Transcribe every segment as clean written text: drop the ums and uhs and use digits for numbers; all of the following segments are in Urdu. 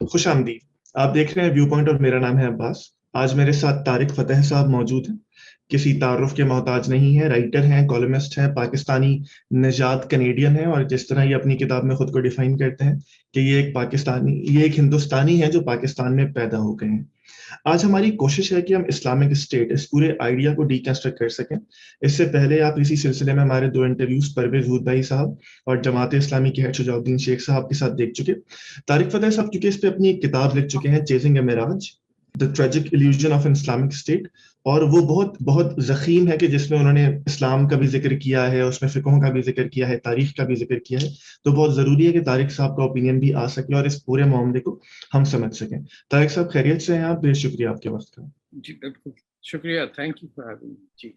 خوش آمدید. آپ دیکھ رہے ہیں ویو پوائنٹ اور میرا نام ہے عباس. آج میرے ساتھ طارق فتح صاحب موجود ہیں. کسی تعارف کے محتاج نہیں ہے. رائٹر ہیں، کالمسٹ ہیں، پاکستانی نژاد کنیڈین ہیں، اور جس طرح یہ اپنی کتاب میں خود کو ڈیفائن کرتے ہیں کہ یہ ایک ہندوستانی ہے جو پاکستان میں پیدا ہو گئے ہیں. آج ہماری کوشش ہے کہ ہم اسلامک اسٹیٹ اس پورے آئیڈیا کو ڈیکنسٹرکٹ کر سکیں. اس سے پہلے آپ اسی سلسلے میں ہمارے 2 انٹرویوز پرویز ہود بھائی صاحب اور جماعت اسلامی کے ہیڈ شجاع الدین شیخ صاحب کے ساتھ دیکھ چکے. طارق فتح صاحب کیونکہ اس پہ اپنی ایک کتاب لکھ چکے ہیں، chasing a Meraj, the tragic illusion of Islamic state, اور وہ بہت بہت ضخیم ہے کہ جس میں انہوں نے اسلام کا بھی ذکر کیا ہے، اس میں فقہوں کا بھی ذکر کیا ہے، تاریخ کا بھی ذکر کیا ہے. تو بہت ضروری ہے کہ طارق صاحب کا اوپینین بھی آ سکے اور اس پورے معاملے کو ہم سمجھ سکیں. طارق صاحب خیریت سے ہیں آپ؟ بے شکریہ آپ کے وقت کا. جی بالکل شکریہ، thank you for having me. جی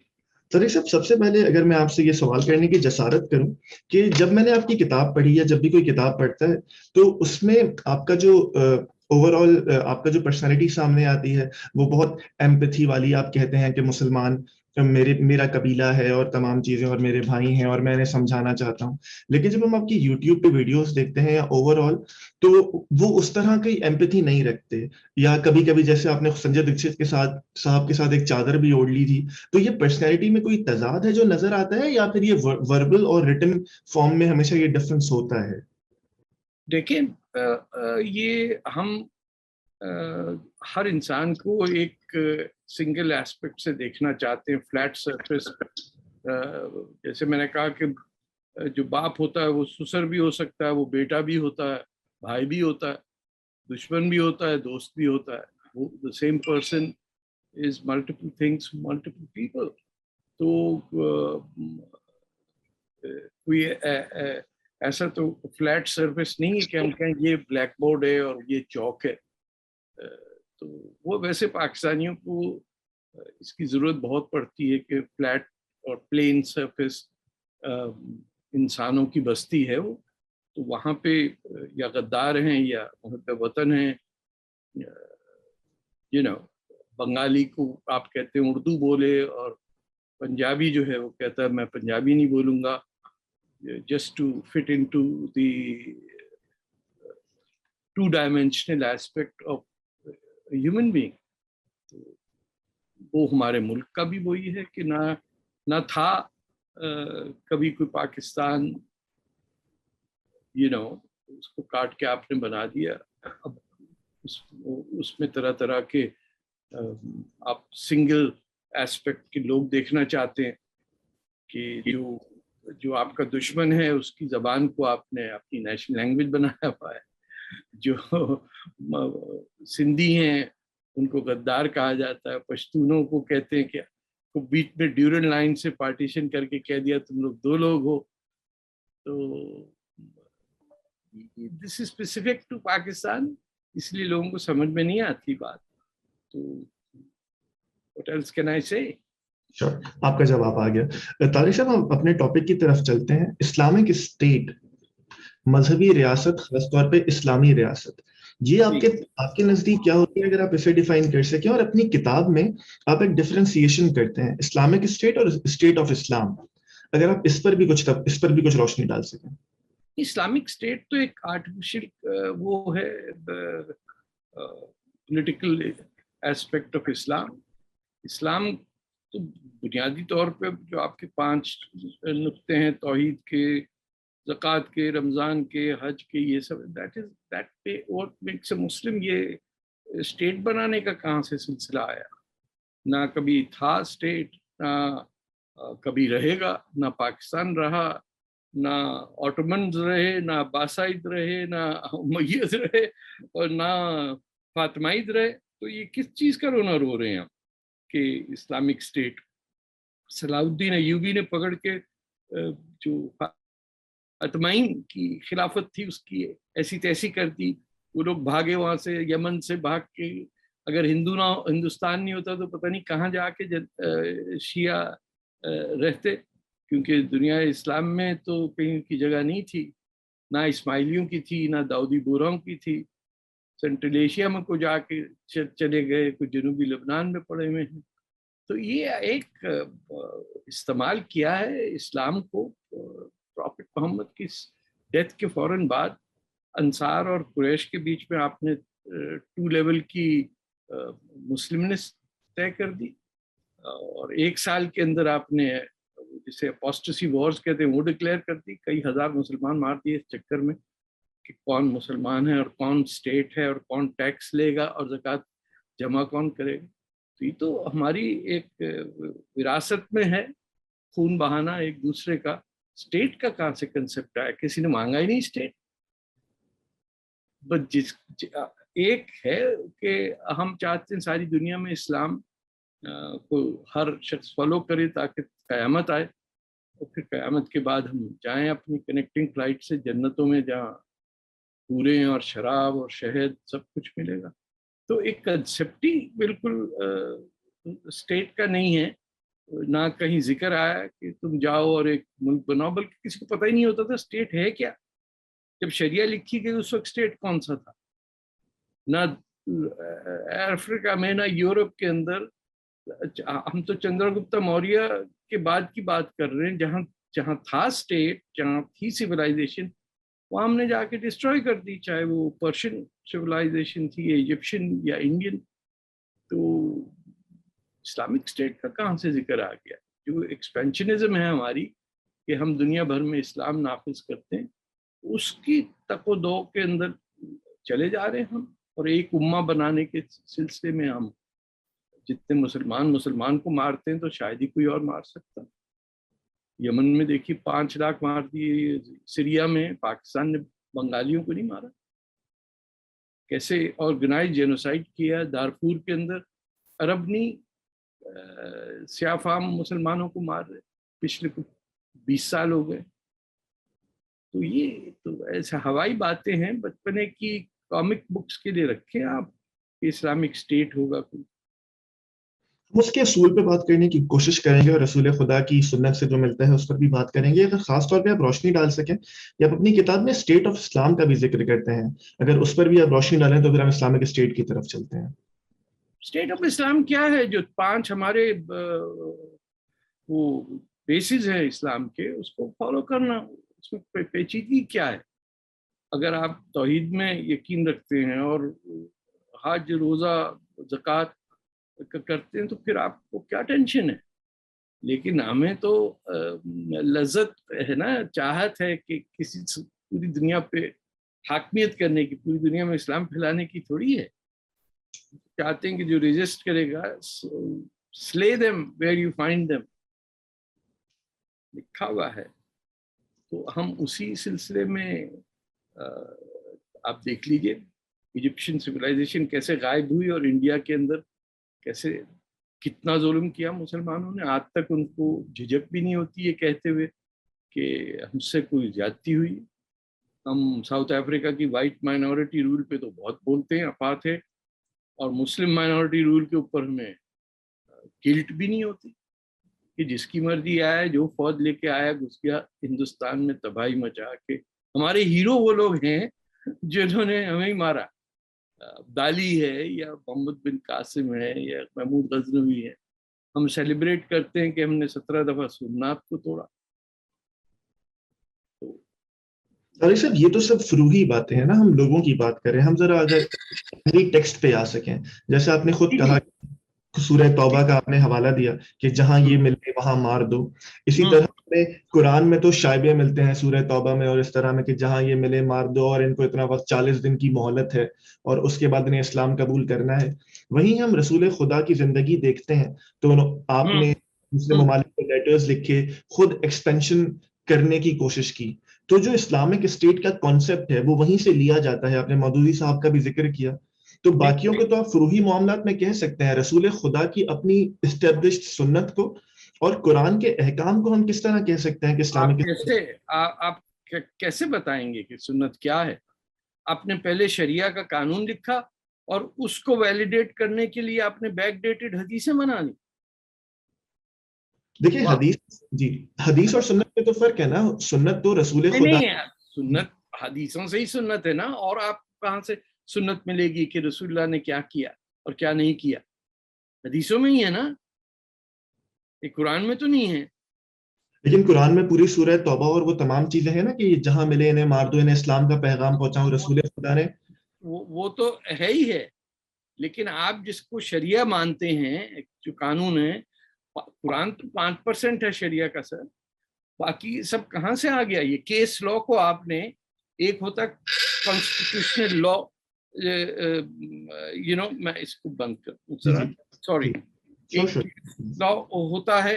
طارق صاحب، سب سے پہلے اگر میں آپ سے یہ سوال کرنے کی جسارت کروں کہ جب میں نے آپ کی کتاب پڑھی یا جب بھی کوئی کتاب پڑھتا ہے تو اس میں آپ کا جو اوور آل آپ کا جو پرسنالٹی سامنے آتی ہے وہ بہت ایمپتھی والی. آپ کہتے ہیں کہ مسلمان میرا قبیلہ ہے اور تمام چیزیں اور میرے بھائی ہیں اور میں انہیں سمجھانا چاہتا ہوں. لیکن جب ہم آپ کی یوٹیوب پہ ویڈیوز دیکھتے ہیں یا اوور آل، تو وہ اس طرح کی ایمپتھی نہیں رکھتے. یا کبھی کبھی جیسے آپ نے سنجے دکشت کے ساتھ صاحب کے ساتھ ایک چادر بھی اوڑھ لی تھی. تو یہ پرسنالٹی میں کوئی تضاد ہے جو نظر آتا ہے، یا پھر یہ وربل اور ریٹن فارم میں ہمیشہ یہ ڈفرنس ہوتا ہے؟ دیکھیں، یہ ہم ہر انسان کو ایک سنگل ایسپیکٹ سے دیکھنا چاہتے ہیں، فلیٹ سرفیس. جیسے میں نے کہا کہ جو باپ ہوتا ہے وہ سسر بھی ہو سکتا ہے، وہ بیٹا بھی ہوتا ہے، بھائی بھی ہوتا ہے، دشمن بھی ہوتا ہے، دوست بھی ہوتا ہے. وہ the same person is multiple things, multiple people. تو کوئی ایسا تو فلیٹ سرفیس نہیں ہے کہ ہم کہیں یہ بلیک بورڈ ہے اور یہ چوک ہے. تو وہ ویسے پاکستانیوں کو اس کی ضرورت بہت پڑتی ہے کہ فلیٹ اور پلین سرفیس انسانوں کی بستی ہے وہ. تو وہاں پہ یا غدار ہیں یا وہاں پہ وطن ہیں. بنگالی کو آپ کہتے ہیں اردو بولے، اور پنجابی جو ہے وہ کہتا ہے میں پنجابی نہیں بولوں گا، just to fit into the two dimensional aspect of human being. وہ ہمارے ملک کا بھی وہی ہے کہ نہ تھا کبھی کوئی پاکستان، اس کو کاٹ کے آپ نے بنا دیا. اب اس میں طرح طرح کے آپ سنگل ایسپیکٹ کے لوگ دیکھنا چاہتے ہیں کہ جو آپ کا دشمن ہے اس کی زبان کو آپ نے اپنی نیشنل لینگویج بنایا ہوا ہے. جو سندھی ہیں ان کو غدار کہا جاتا ہے. پشتونوں کو کہتے ہیں کہ بیچ میں ڈیورن لائن سے پارٹیشن کر کے کہہ دیا تم لوگ 2 لوگ ہو. تو this is specific to Pakistan, اس لیے لوگوں کو سمجھ میں نہیں آتی بات. تو what else can I say؟ آپ کا جواب آ گیا. طارق صاحب، ہم اپنے ٹاپک کی طرف چلتے ہیں. اسلامک اسٹیٹ، مذہبی ریاست، خاص طور پہ اسلامی ریاست، یہ آپ کے نزدیک کیا ہوتی ہے اگر آپ اسے ڈیفائن کر سکیں؟ اور اپنی کتاب میں آپ ایک ڈفرینسیشن کرتے ہیں اسلامک اسٹیٹ اور اسٹیٹ آف اسلام. اگر آپ اس پر بھی کچھ روشنی ڈال سکیں. اسلامک اسٹیٹ تو ایک آرٹیفیشل وہ ہے پولیٹیکل ایسپیکٹ آف اسلام. اسلام تو بنیادی طور پہ جو آپ کے 5 نقطے ہیں، توحید کے، زکوٰۃ کے، رمضان کے، حج کے، یہ سب what makes a مسلم. یہ اسٹیٹ بنانے کا کہاں سے سلسلہ آیا؟ نہ کبھی تھا اسٹیٹ، نہ کبھی رہے گا. نہ پاکستان رہا، نہ آٹومنز رہے، نہ عباسائد رہے، نہ امیyyد رہے، اور نہ فاطمائد رہے. تو یہ کس چیز کا رونا رو رہے ہیں ہم کہ اسلامک اسٹیٹ؟ صلاح الدین ایوبی نے پکڑ کے جو فاطمائین کی خلافت تھی اس کی ایسی تیسی کر دی. وہ لوگ بھاگے وہاں سے، یمن سے بھاگ کے. اگر ہندوستان نہیں ہوتا تو پتہ نہیں کہاں جا کے شیعہ رہتے، کیونکہ دنیا اسلام میں تو کہیں کی جگہ نہیں تھی. نہ اسماعیلیوں کی تھی، نہ داؤدی بوراؤں کی تھی. سینٹرل ایشیا میں کو جا کے چلے گئے، کوئی جنوبی لبنان میں پڑے ہوئے ہیں. تو یہ ایک استعمال کیا ہے اسلام کو. پروفٹ محمد کی ڈیتھ کے فوراً بعد انصار اور قریش کے بیچ میں آپ نے 2 لیول کی مسلم نے طے کر دی، اور 1 سال کے اندر آپ نے جسے اپوسٹسی وارز کہتے ہیں وہ ڈکلیئر کر دی. کئی ہزار مسلمان مار دیے اس چکر میں کہ کون مسلمان ہے اور کون اسٹیٹ ہے اور کون ٹیکس لے گا اور زکوٰۃ جمع کون کرے گا. تو یہ تو ہماری ایک وراثت میں ہے، خون بہانا ایک دوسرے کا. اسٹیٹ کا کہاں سے کنسیپٹ آیا؟ کسی نے مانگا ہی نہیں اسٹیٹ. بس ایک ہے کہ ہم چاہتے ہیں ساری دنیا میں اسلام کو ہر شخص فالو کرے تاکہ قیامت آئے، اور پھر قیامت کے بعد ہم جائیں اپنی کنیکٹنگ فلائٹ سے جنتوں میں جہاں پورے اور شراب اور شہد سب کچھ ملے گا. تو ایک کنسیپٹ ہی بالکل اسٹیٹ کا نہیں ہے. نہ کہیں ذکر آیا کہ تم جاؤ اور ایک ملک بناؤ، بلکہ کسی کو پتہ ہی نہیں ہوتا تھا اسٹیٹ ہے کیا. جب شریعہ لکھی گئی اس وقت اسٹیٹ کون سا تھا؟ نہ افریقہ میں نہ یورپ کے اندر. ہم تو چندر گپتا موریہ کے بعد کی بات کر رہے ہیں، جہاں تھا اسٹیٹ، جہاں تھی سویلائزیشن، وہ ہم نے جا کے ڈسٹروائے کر دی، چاہے وہ پرشین سویلائزیشن تھی یا ایجپشن یا انڈین. تو اسلامک اسٹیٹ کا کہاں سے ذکر آ گیا؟ جو ایکسپینشنزم ہے ہماری کہ ہم دنیا بھر میں اسلام نافذ کرتے ہیں، اس کی تک و دو کے اندر چلے جا رہے ہیں ہم. اور ایک امہ بنانے کے سلسلے میں ہم جتنے مسلمان کو مارتے ہیں تو شاید ہی کوئی اور مار سکتا. یمن میں دیکھیے 5 لاکھ مار دیے، سیریا میں پاکستان نے بنگالیوں کو نہیں مارا. کیسے آرگنائز جینوسائڈ کیا دارفور کے اندر. عرب نہیں سیاہ فام مسلمانوں کو مار رہے، پچھلے 20 سال ہو گئے. تو یہ تو ایسا ہوائی باتیں ہیں، بچپنے کی کامک بکس کے لیے رکھیں آپ کہ اسلامک اسٹیٹ ہوگا کوئی. ہم اس کے اصول پہ بات کرنے کی کوشش کریں گے اور رسول خدا کی سنت سے جو ملتا ہے اس پر بھی بات کریں گے. اگر خاص طور پہ آپ روشنی ڈال سکیں، یا آپ اپنی کتاب میں اسٹیٹ آف اسلام کا بھی ذکر کرتے ہیں، اگر اس پر بھی آپ روشنی ڈالیں تو پھر ہم اسلامک اسٹیٹ کی طرف چلتے ہیں. اسٹیٹ آف اسلام کیا ہے؟ جو 5 ہمارے وہ بیسز ہیں اسلام کے، اس کو فالو کرنا. اس میں پیچیدگی کیا ہے؟ اگر آپ توحید میں یقین رکھتے ہیں اور حج روزہ زکوٰۃ کرتے ہیں تو پھر آپ کو کیا ٹینشن ہے؟ لیکن ہمیں تو لذت ہے نا، چاہت ہے کہ کسی پوری دنیا پہ حاکمیت کرنے کی، پوری دنیا میں اسلام پھیلانے کی تھوڑی ہے. چاہتے ہیں کہ جو ریزسٹ کرے گا slay them where you find them، لکھا ہوا ہے. تو ہم اسی سلسلے میں آپ دیکھ لیجئے ایجپشن سویلائزیشن کیسے غائب ہوئی، اور انڈیا کے اندر کیسے کتنا ظلم کیا مسلمانوں نے. آج تک ان کو جھجک بھی نہیں ہوتی یہ کہتے ہوئے کہ ہم سے کوئی زیادتی ہوئی. ہم ساؤتھ افریقہ کی وائٹ مائنورٹی رول پہ تو بہت بولتے ہیں، افات ہے، اور مسلم مائنورٹی رول کے اوپر ہمیں گلٹ بھی نہیں ہوتی کہ جس کی مرضی آیا، جو فوج لے کے آیا گھس گیا ہندوستان میں تباہی مچا کے. ہمارے ہیرو وہ لوگ ہیں جنہوں نے ہمیں ہی مارا. دالی ہے یا محمد بن قاسم ہے یا محمود غزنوی ہے. ہم سیلیبریٹ کرتے ہیں کہ ہم نے 17 دفعہ سنات کو توڑا. طارق صاحب یہ تو سب فروغی باتیں ہیں نا، ہم لوگوں کی بات کر رہے ہیں. ہم ذرا اگر ٹیکسٹ پہ آ سکیں، جیسے آپ نے خود کہا سورہ توبہ کا آپ نے حوالہ دیا کہ جہاں یہ ملے وہاں مار دو. اسی طرح میں قرآن میں تو شائبے ملتے ہیں سورہ توبہ میں اور اس طرح میں کہ جہاں یہ ملے مار دو، اور ان کو اتنا وقت 40 دن کی مہلت ہے اور اس کے بعد انہیں اسلام قبول کرنا ہے. وہیں ہم رسول خدا کی زندگی دیکھتے ہیں تو آپ نے دوسرے ممالک کو لیٹرز لکھے، خود ایکسپینشن کرنے کی کوشش کی. تو جو اسلامک اسٹیٹ کا کانسیپٹ ہے وہ وہیں سے لیا جاتا ہے. آپ نے مودودی صاحب کا بھی ذکر کیا. تو باقیوں کو تو آپ فروغی معاملات میں کہہ سکتے ہیں، رسول خدا کی اپنی اسٹیبلشڈ سنت کو اور قرآن کے احکام کو ہم کس طرح کہہ سکتے ہیں کہ اسلامک آپ کیسے بتائیں گے کہ سنت کیا ہے؟ آپ نے پہلے شریعہ کا قانون لکھا اور اس کو ویلیڈیٹ کرنے کے لیے آپ نے بیک ڈیٹڈ حدیثیں بنا لی. دیکھیں حدیث اور سنت میں تو فرق ہے نا. سنت تو رسول خدا نہیں ہے، سنت حدیثوں سے ہی سنت ہے نا. اور آپ کہاں سے سنت ملے گی کہ رسول اللہ نے کیا کیا اور کیا نہیں کیا؟ حدیثوں میں ہی ہے نا، یہ قرآن میں تو نہیں ہے. لیکن قرآن میں پوری سورہ توبہ اور وہ تمام چیزیں ہیں نا کہ جہاں ملے انہیں مار دو، انہیں اسلام کا پیغام پہنچاؤ. رسول خدا نے وہ تو ہے ہی ہے، لیکن آپ جس کو شریعہ مانتے ہیں، جو قانون ہے، قرآن تو 5% ہے شریعہ کا سر، باقی سب کہاں سے آ گیا؟ یہ کیس لا کو آپ نے، ایک ہوتا کانسٹیٹیوشنل لا، میں اس کو بند کروں ذرا، سوری، ایک لا ہوتا ہے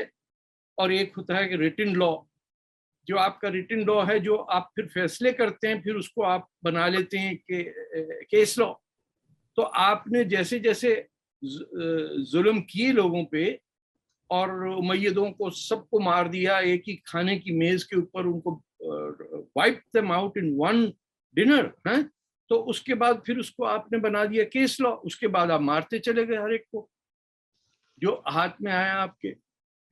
اور ایک ہوتا ہے کہ ریٹن لا. جو آپ کا ریٹن لا ہے، جو آپ پھر فیصلے کرتے ہیں، پھر اس کو آپ بنا لیتے ہیں کہ کیس لا. تو آپ نے جیسے جیسے ظلم کیے لوگوں پہ اور امیدوں کو سب کو مار دیا ایک ہی کھانے کی میز کے اوپر، ان کو wipe them out in one dinner، تو اس کے بعد پھر اس کو آپ نے بنا دیا کیس لا. اس کے بعد آپ مارتے چلے گئے ہر ایک کو جو ہاتھ میں آیا آپ کے،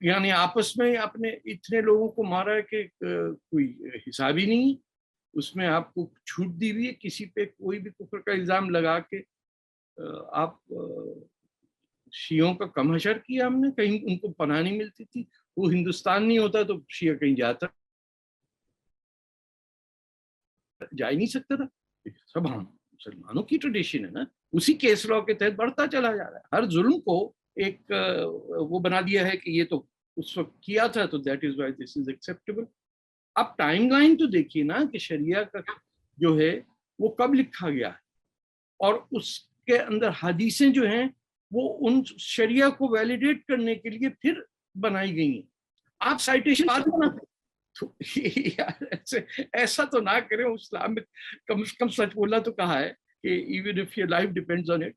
یعنی آپس میں آپ نے اتنے لوگوں کو مارا ہے کہ کوئی حساب ہی نہیں. اس میں آپ کو چھوٹ دی ہوئی ہے، کسی پہ کوئی بھی کفر کا الزام لگا کے آپ شیعوں کا کم حشر کیا ہم نے. کہیں ان کو پناہ نہیں ملتی تھی، وہ ہندوستان نہیں ہوتا تو شیعہ کہیں جاتا جا ہی نہیں سکتا تھا. سب ہم مسلمانوں کی ٹریڈیشن ہے نا، اسی کیس لا کے تحت بڑھتا چلا جا رہا ہے. ہر ظلم کو ایک وہ بنا دیا ہے کہ یہ تو اس وقت کیا تھا تو that is why this is acceptable. اب ٹائم لائن تو دیکھیے نا کہ شریعہ کا جو ہے وہ کب لکھا گیا ہے، اور اس کے اندر حدیثیں جو ہیں وہ ان شریعہ کو ویلیڈیٹ کرنے کے لیے پھر بنائی گئی ہیں. آپ سائٹیشن بعد بناتے ایسا تو نہ کریں. اسلام میں کم سے کم سچ بولنا تو کہا ہے کہ even if your life depends on it،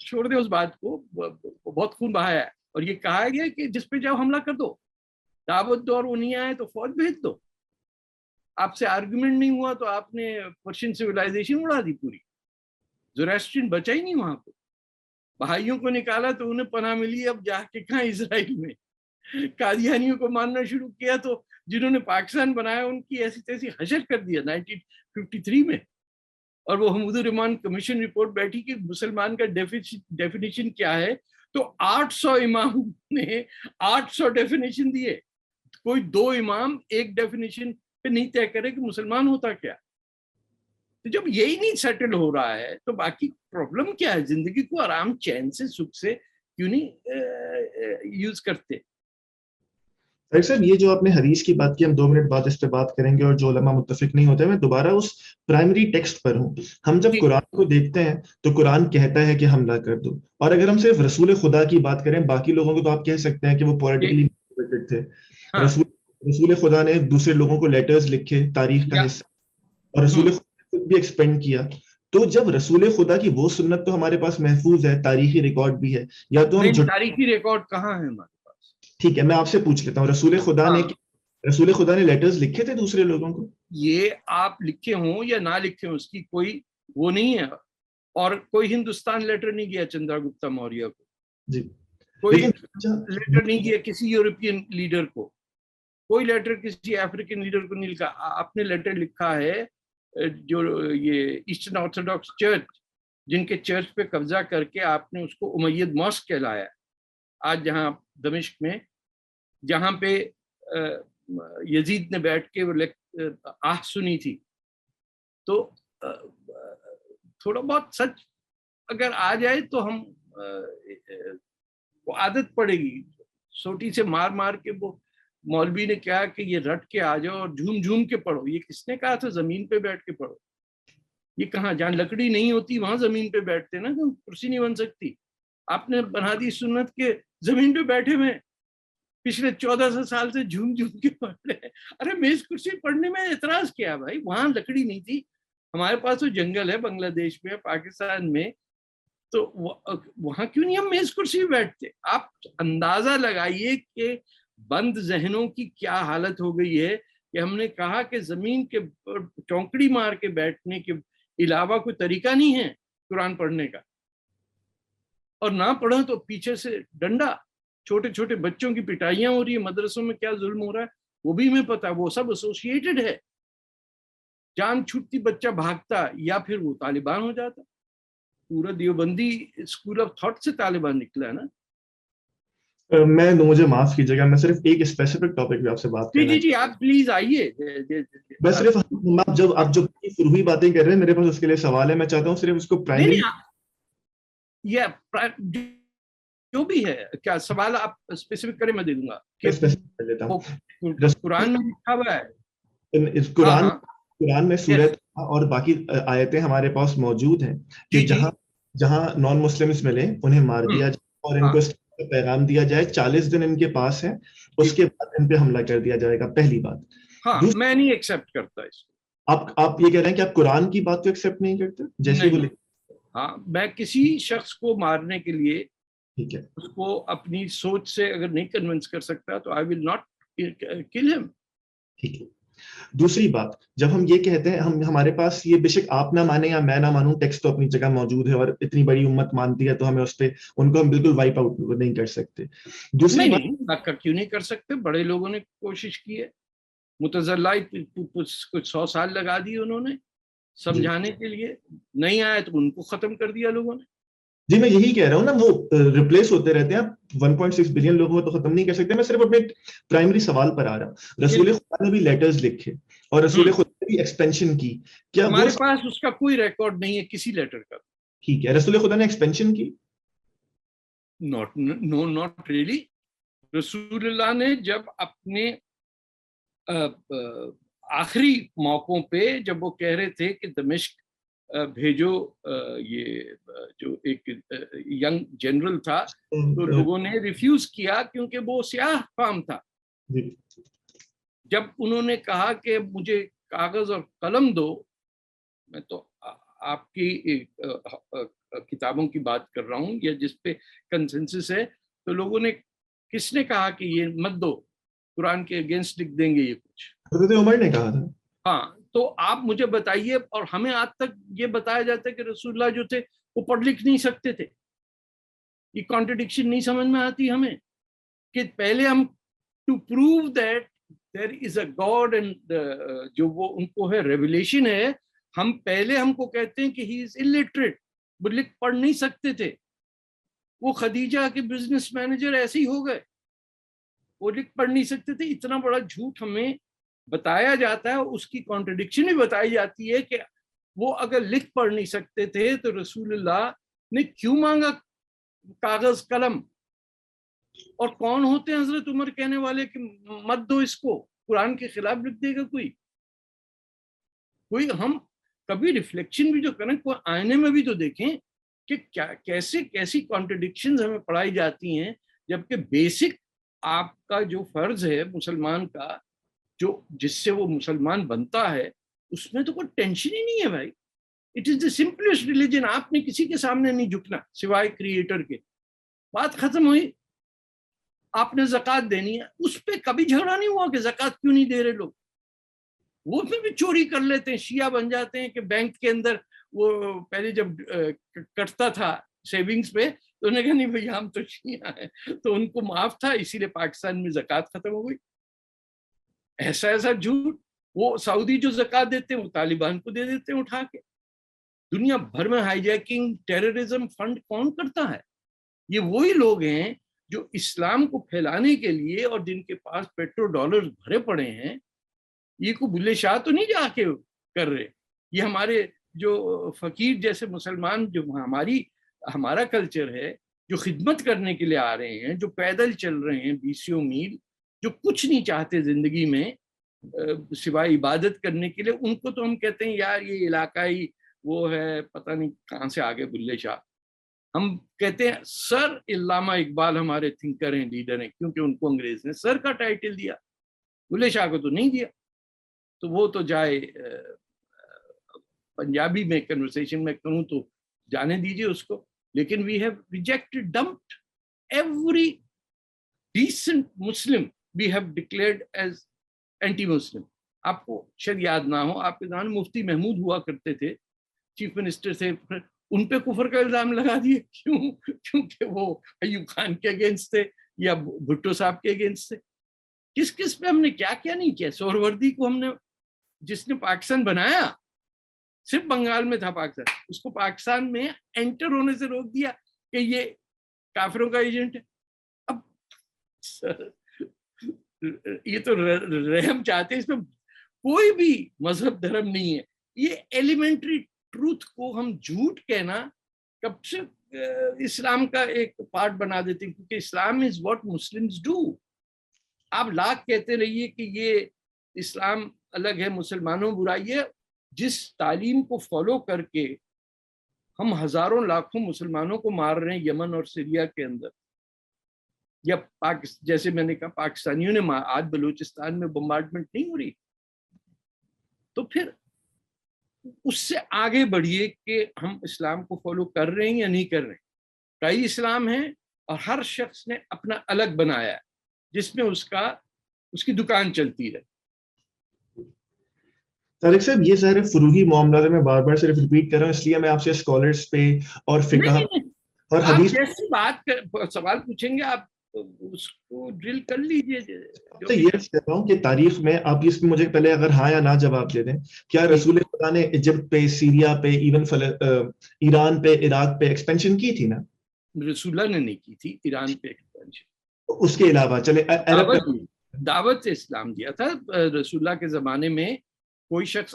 چھوڑ دیں اس بات کو. بہت خون بہایا ہے اور یہ کہا گیا کہ جس پہ جاؤ حملہ کر دو، دعوت دو اور وہ نہیں آئے تو فوج بھیج دو. آپ سے آرگومنٹ نہیں ہوا تو آپ نے پرشین سویلائزیشن اڑا دی پوری. زوریسٹرین بچا ہی نہیں وہاں پہ. بھائیوں کو نکالا تو انہیں پناہ ملی، اب جا کے کہاں اسرائیل میں. قادیانیوں کو ماننا شروع کیا تو جنہوں نے پاکستان بنایا ان کی ایسی تیسی حشر کر دیا 1953 میں. اور وہ حمود الرحمان کمیشن رپورٹ بیٹھی کہ مسلمان کا ڈیفینیشن کیا ہے، تو 800 امام نے 800 ڈیفینیشن دیے. کوئی 2 امام ایک ڈیفینیشن پہ نہیں طے کرے کہ مسلمان ہوتا کیا. تو جب یہی نہیں سیٹل ہو رہا ہے تو باقی پرابلم کیا ہے؟ زندگی کو آرام چین سے سکھ سے کیوں نہیں یوز کرتے؟ صاحب یہ جو آپ نے حدیث کی بات کی، ہم 2 منٹ بعد اس پہ بات کریں گے، اور جو علماء متفق نہیں ہوتے، میں دوبارہ اس پرائمری ٹیکسٹ پر ہوں. ہم جب قرآن کو دیکھتے ہیں تو قرآن کہتا ہے کہ حملہ کر دو، اور اگر ہم صرف رسول خدا کی بات کریں، باقی لوگوں کو تو آپ کہہ سکتے ہیں کہ وہ پولیٹیکلی موٹیویٹڈ تھے. رسول خدا نے دوسرے لوگوں کو لیٹرز لکھے، تاریخ کا حصہ، اور رسول خدا نے خود بھی ایکسپینڈ کیا. تو جب رسول خدا کی وہ سنت تو ہمارے پاس محفوظ ہے، تاریخی ریکارڈ بھی ہے، یا تو ہم تاریخی ریکارڈ کہاں ہے ہمارے پاس؟ ٹھیک ہے، میں آپ سے پوچھ لیتا ہوں، رسول خدا نے لیٹرز لکھے تھے دوسرے لوگوں کو؟ یہ آپ لکھے ہوں یا نہ لکھے ہوں اس کی کوئی وہ نہیں ہے. اور کوئی ہندوستان لیٹر نہیں گیا چندرا گپتا موریہ کو، جی کوئی لیٹر نہیں گیا کسی یورپین لیڈر کو، کوئی لیٹر کسی افریقن لیڈر کو نہیں لکھا. آپ نے لیٹر لکھا ہے جو یہ ایسٹرن آرتھوڈاکس چرچ، جن کے چرچ پہ قبضہ کر کے آپ نے اس کو امید ماسک کہلایا. آج جہاں دمشق میں، جہاں پہ یزید نے بیٹھ کے وہ آہ سنی تھی. تو تھوڑا بہت سچ اگر آ جائے تو ہم وہ عادت پڑے گی. سوٹی سے مار مار کے وہ مولوی نے کہا کہ یہ رٹ کے آ جاؤ اور جھوم جھوم کے پڑھو. یہ کس نے کہا تھا زمین پہ بیٹھ کے پڑھو؟ یہ کہاں، جہاں لکڑی نہیں ہوتی وہاں زمین پہ بیٹھتے نا، کرسی نہیں بن سکتی. آپ نے بنا دی سنت کے زمین پہ بیٹھے ہوئے پچھلے 1400 سال سے جھوم جھوم کے پڑھ رہے. ارے میز کرسی پڑھنے میں اعتراض کیا بھائی؟ وہاں لکڑی نہیں تھی، ہمارے پاس تو جنگل ہے بنگلہ دیش میں، پاکستان میں، تو وہاں کیوں نہیں ہم میز کرسی بیٹھتے؟ آپ اندازہ لگائیے کہ بند ذہنوں کی کیا حالت ہو گئی ہے کہ ہم نے کہا کہ زمین کے چونکڑی مار کے بیٹھنے کے علاوہ کوئی طریقہ نہیں ہے قرآن پڑھنے کا. اور نہ پڑھیں تو پیچھے سے ڈنڈا، چھوٹے چھوٹے بچوں کی پٹائیاں ہو رہی ہیں، مدرسوں میں کیا ظلم ہو رہا ہے وہ بھی ہمیں پتا. وہ سب ایسوسیٹڈ ہے. جان چھوٹتی بچہ بھاگتا یا پھر وہ طالبان ہو جاتا. پورا دیوبندی اسکول آف تھاٹ سے طالبان نکلا ہے نا. میں مجھے معاف کیجیے گا، میں صرف ایک اسپیسیفک ٹاپک پہ آپ سے بات جی کرنا جی جی، آپ پلیز آئیے. بس صرف آپ جو فروئی باتیں کر رہے ہیں، میرے پاس اس کے لیے سوال ہے. میں چاہتا ہوں صرف اس کو نہیں پرائمری نہیں، یہ جو بھی ہے، کیا سوال آپ اسپیسیفک کریں، میں دے دوں گا. کہ کر لیتا ہوں. قرآن میں لکھا ہوا ہے. ہاں قرآن ہاں، قرآن میں یس، سورت اور باقی آیتیں ہمارے پاس موجود ہیں کہ جی جی، جہاں نان مسلمس ملے انہیں مار دیا جائے اور ان ہاں کو اسلام کا پیغام دیا جائے. 40 دن ان کے پاس ہے، جی، اس کے بعد ان پہ حملہ کر دیا جائے گا. پہلی بات. ہاں دوسری، میں نہیں ایکسیپٹ کرتا اس کو. آپ یہ کہہ رہے ہیں کہ آپ قرآن کی بات کو ایکسیپٹ نہیں کرتے جیسے وہ نہیں، ہاں میں کسی شخص کو مارنے کے لیے ٹھیک ہے. اس کو اپنی سوچ سے اگر نہیں کنونس کر سکتا تو آئی ول ناٹ کل ہم. ٹھیک ہے. دوسری بات، جب ہم یہ کہتے ہیں ہمارے پاس یہ بے شک آپ نہ مانیں یا میں نہ مانوں، ٹیکسٹ تو اپنی جگہ موجود ہے اور اتنی بڑی امت مانتی ہے تو ہمیں اس پہ ان کو ہم بالکل وائپ آؤٹ نہیں کر سکتے. دوسری نہیں بات، نہیں، کیوں نہیں کر سکتے؟ بڑے لوگوں نے کوشش کی ہے. متزلہ کچھ 100 سال لگا دی انہوں نے جی سمجھانے کے لیے، نہیں آیا تو ان کو ختم کر دیا لوگوں نے. جی میں یہی کہہ رہا ہوں نا، وہ ریپلیس ہوتے رہتے ہیں. آپ 1.6 بلین لوگوں کو تو ختم نہیں کر سکتے. میں صرف اپنے پرائمری سوال پر آ رہا ہوں. رسول خدا نے بھی لیٹرز لکھے اور رسول خدا نے بھی ایکسپینشن کی. کیا وہ ہمارے پاس اس کا کوئی ریکارڈ نہیں ہے کسی لیٹر کا. ٹھیک ہے، رسول خدا نے ایکسپینشن کی؟ Not really. رسول اللہ نے جب اپنے آخری موقعوں پہ جب وہ کہہ رہے تھے کہ دمشق بھیجو، یہ جو ایک ینگ جنرل تھا، تو لوگوں نے ریفیوز کیا کیونکہ وہ سیاہ فام تھا. جب انہوں نے کہا کہ مجھے کاغذ اور قلم دو، میں تو آپ کی کتابوں کی بات کر رہا ہوں یا جس پہ کنسنسس ہے، تو لوگوں نے کس نے کہا کہ یہ مت دو، قرآن کے اگینسٹ لکھ دیں گے یہ کچھ. حضرت عمر نے کہا تھا. ہاں، تو آپ مجھے بتائیے، اور ہمیں آج تک یہ بتایا جاتا ہے کہ رسول اللہ جو تھے وہ پڑھ لکھ نہیں سکتے تھے. یہ کانٹرڈکشن نہیں سمجھ میں آتی ہمیں کہ پہلے ہم to prove that there is a God and جو وہ ان کو ہے ریویلیشن ہے، ہم پہلے ہم کو کہتے ہیں کہ ہی از الٹریٹ، وہ لکھ پڑھ نہیں سکتے تھے. وہ خدیجہ کے بزنس مینیجر ایسے ہی ہو گئے، وہ لکھ پڑھ نہیں سکتے تھے. اتنا بڑا جھوٹ ہمیں بتایا جاتا ہے. اس کی کانٹرڈکشن بھی بتائی جاتی ہے کہ وہ اگر لکھ پڑھ نہیں سکتے تھے تو رسول اللہ نے کیوں مانگا کاغذ قلم؟ اور کون ہوتے ہیں حضرت عمر کہنے والے کہ مت دو اس کو، قرآن کے خلاف لکھ دے گا کوئی؟ ہم کبھی ریفلیکشن بھی جو کریں، کوئی آئینے میں بھی تو دیکھیں کہ کیسی کانٹرڈکشنز ہمیں پڑھائی جاتی ہیں، جبکہ بیسک آپ کا جو فرض ہے مسلمان کا، جس سے وہ مسلمان بنتا ہے، اس میں تو کوئی ٹینشن ہی نہیں ہے بھائی. It is the simplest religion. آپ نے کسی کے سامنے نہیں جھکنا سوائے کریٹر کے. بات ختم ہوئی. آپ نے زکوٰۃ دینی ہے، اس پہ کبھی جھگڑا نہیں ہوا کہ زکوٰۃ کیوں نہیں دے رہے لوگ. وہ پھر بھی چوری کر لیتے ہیں، شیعہ بن جاتے ہیں کہ بینک کے اندر وہ پہلے جب کٹتا تھا سیونگز پہ تو انہوں نے کہا نہیں بھائی ہم تو شیعہ ہیں، تو ان کو معاف تھا، اسی لیے پاکستان میں زکوٰۃ ختم ہو گئی. ایسا جھوٹ. وہ سعودی جو زکوٰۃ دیتے ہیں وہ طالبان کو دے دیتے ہیں اٹھا کے. دنیا بھر میں ہائی جیکنگ ٹیررزم فنڈ کون کرتا ہے؟ یہ وہی لوگ ہیں جو اسلام کو پھیلانے کے لیے، اور جن کے پاس پیٹرو ڈالر بھرے پڑے ہیں. یہ کو بلے شاہ تو نہیں جا کے کر رہے. یہ ہمارے جو فقیر جیسے مسلمان جو ہمارا کلچر ہے، جو خدمت کرنے کے لیے آ رہے ہیں، جو پیدل چل رہے ہیں 20 میل، جو کچھ نہیں چاہتے زندگی میں سوائے عبادت کرنے کے لیے، ان کو تو ہم کہتے ہیں یار یہ علاقائی وہ ہے، پتہ نہیں کہاں سے آگے بلے شاہ. ہم کہتے ہیں سر علامہ اقبال ہمارے تھنکر ہیں، لیڈر ہیں، کیونکہ ان کو انگریز نے سر کا ٹائٹل دیا، بلے شاہ کو تو نہیں دیا. تو وہ تو جائے پنجابی میں کنورسیشن میں کروں تو جانے دیجیے اس کو. لیکن we have rejected dumped every decent Muslim we have declared as anti Muslim. آپ کو شاید یاد نہ ہو، آپ کے زمانے میں مفتی محمود ہوا کرتے تھے، چیف منسٹر تھے، ان پہ کفر کا الزام لگا دیے. کیوں؟ کیونکہ وہ ایوب خان کے اگینسٹ تھے یا بھٹو صاحب کے اگینسٹ تھے. کس پہ ہم نے کیا نہیں کیا. سہروردی کو ہم نے، جس نے پاکستان بنایا، صرف بنگال میں تھا پاکستان، اس کو پاکستان میں انٹر ہونے سے روک دیا کہ یہ کافروں کا ایجنٹ ہے. اب یہ تو رحم چاہتے ہیں، اس میں کوئی بھی مذہب دھرم نہیں ہے. یہ ایلیمنٹری ٹروتھ کو ہم جھوٹ کہنا کب سے اسلام کا ایک پارٹ بنا دیتے ہیں، کیونکہ اسلام از واٹ مسلمز ڈو. آپ لاکھ کہتے رہیے کہ یہ اسلام الگ ہے، مسلمانوں برائی ہے، جس تعلیم کو فالو کر کے ہم ہزاروں لاکھوں مسلمانوں کو مار رہے ہیں یمن اور سیریا کے اندر، یا جیسے میں نے کہا پاکستانیوں نے آج بلوچستان میں بمبارڈمنٹ نہیں ہو رہی، تو پھر اس سے آگے بڑھیے کہ ہم اسلام کو فالو کر رہے ہیں یا نہیں کر رہے ہیں. کئی اسلام ہیں اور ہر شخص نے اپنا الگ بنایا ہے جس میں اس کی دکان چلتی رہے. طارق صاحب یہ سارے فروعی معاملات میں بار بار صرف ریپیٹ کر رہا ہوں، اس لیے میں آپ سے اسکالرس پہ اور فقہ اور حدیث جیسی سوال پوچھیں گے آپ اس کو ڈرل کر لیجیے. تو یہ کہہ رہا ہوں کہ تاریخ میں آپ اس میں مجھے پہلے اگر ہاں یا نہ جواب دے دیں، کیا رسول خدا نے ایجپٹ پہ، سیریا پہ، ایون ایران پہ، عراق پہ ایکسپینشن کی تھی نا؟ رسول اللہ نے نہیں کی تھی ایران پہ ایکسپینشن. اس کے علاوہ چلے دعوت اسلام دیا تھا رسول اللہ کے زمانے میں. کوئی شخص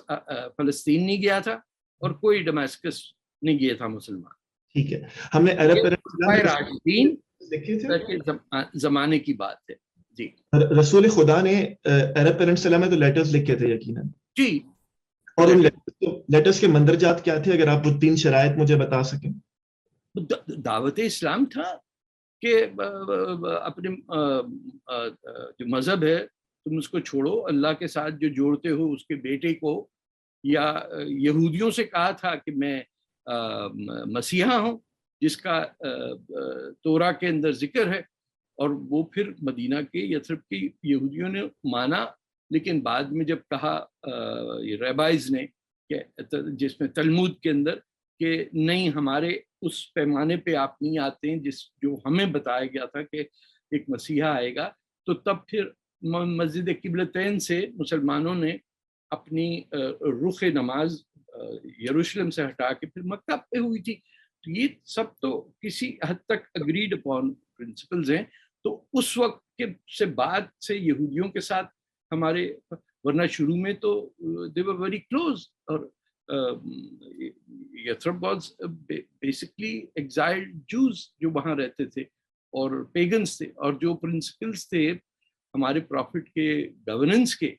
فلسطین نہیں گیا تھا اور کوئی ڈماسکس نہیں گیا تھا مسلمان. ٹھیک ہے، ہم نے عرب راشدین زمانے کی بات ہے. جی رسول خدا نے عرب پیرنٹس میں تو لیٹرز لکھے تھے یقیناً. جی. اور ان لیٹرز کے مندرجات کیا تھے، اگر آپ وہ 3 شرائط مجھے بتا سکیں؟ دعوت اسلام تھا کہ اپنے جو مذہب ہے تم اس کو چھوڑو، اللہ کے ساتھ جو جوڑتے ہو اس کے بیٹے کو، یا یہودیوں سے کہا تھا کہ میں مسیحا ہوں جس کا تورا کے اندر ذکر ہے، اور وہ پھر مدینہ کے یثرب کے یہودیوں نے مانا. لیکن بعد میں جب کہا یہ ریبائز نے کہ جس میں تلمود کے اندر کہ نہیں، ہمارے اس پیمانے پہ آپ نہیں آتے ہیں جو ہمیں بتایا گیا تھا کہ ایک مسیحا آئے گا، تو تب پھر مسجد قبلتین سے مسلمانوں نے اپنی رخ نماز یروشلم سے ہٹا کے پھر مکہ پہ ہوئی تھی. تو یہ سب تو کسی حد تک اگریڈ اپون پرنسپلز ہیں. تو اس وقت کے سے بعد سے یہودیوں کے ساتھ ہمارے، ورنہ شروع میں تو they were very close. اور یثرب واز بیسکلی ایگزائلڈ جوز جو وہاں رہتے تھے اور پیگنز تھے، اور جو پرنسپلز تھے ہمارے پروفٹ کے گورننس کے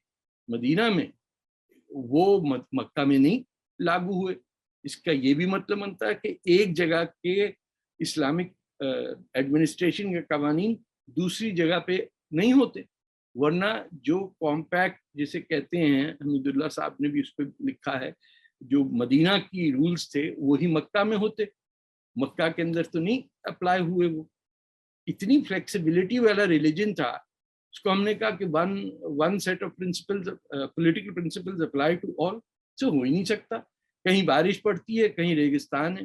مدینہ میں، وہ مکہ میں نہیں لاگو ہوئے. اس کا یہ بھی مطلب بنتا ہے کہ ایک جگہ کے اسلامک ایڈمنسٹریشن کے قوانین دوسری جگہ پہ نہیں ہوتے. ورنہ جو کمپیکٹ جسے کہتے ہیں، حمید اللہ صاحب نے بھی اس پہ لکھا ہے، جو مدینہ کی رولز تھے وہی مکہ میں ہوتے، مکہ کے اندر تو نہیں اپلائی ہوئے. وہ اتنی فلیکسیبلٹی والا ریلیجن تھا، اس کو ہم نے کہا کہ one set of principles, political principles apply to all, سے ہو ہی نہیں سکتا. کہیں بارش پڑتی ہے، کہیں ریگستان ہے.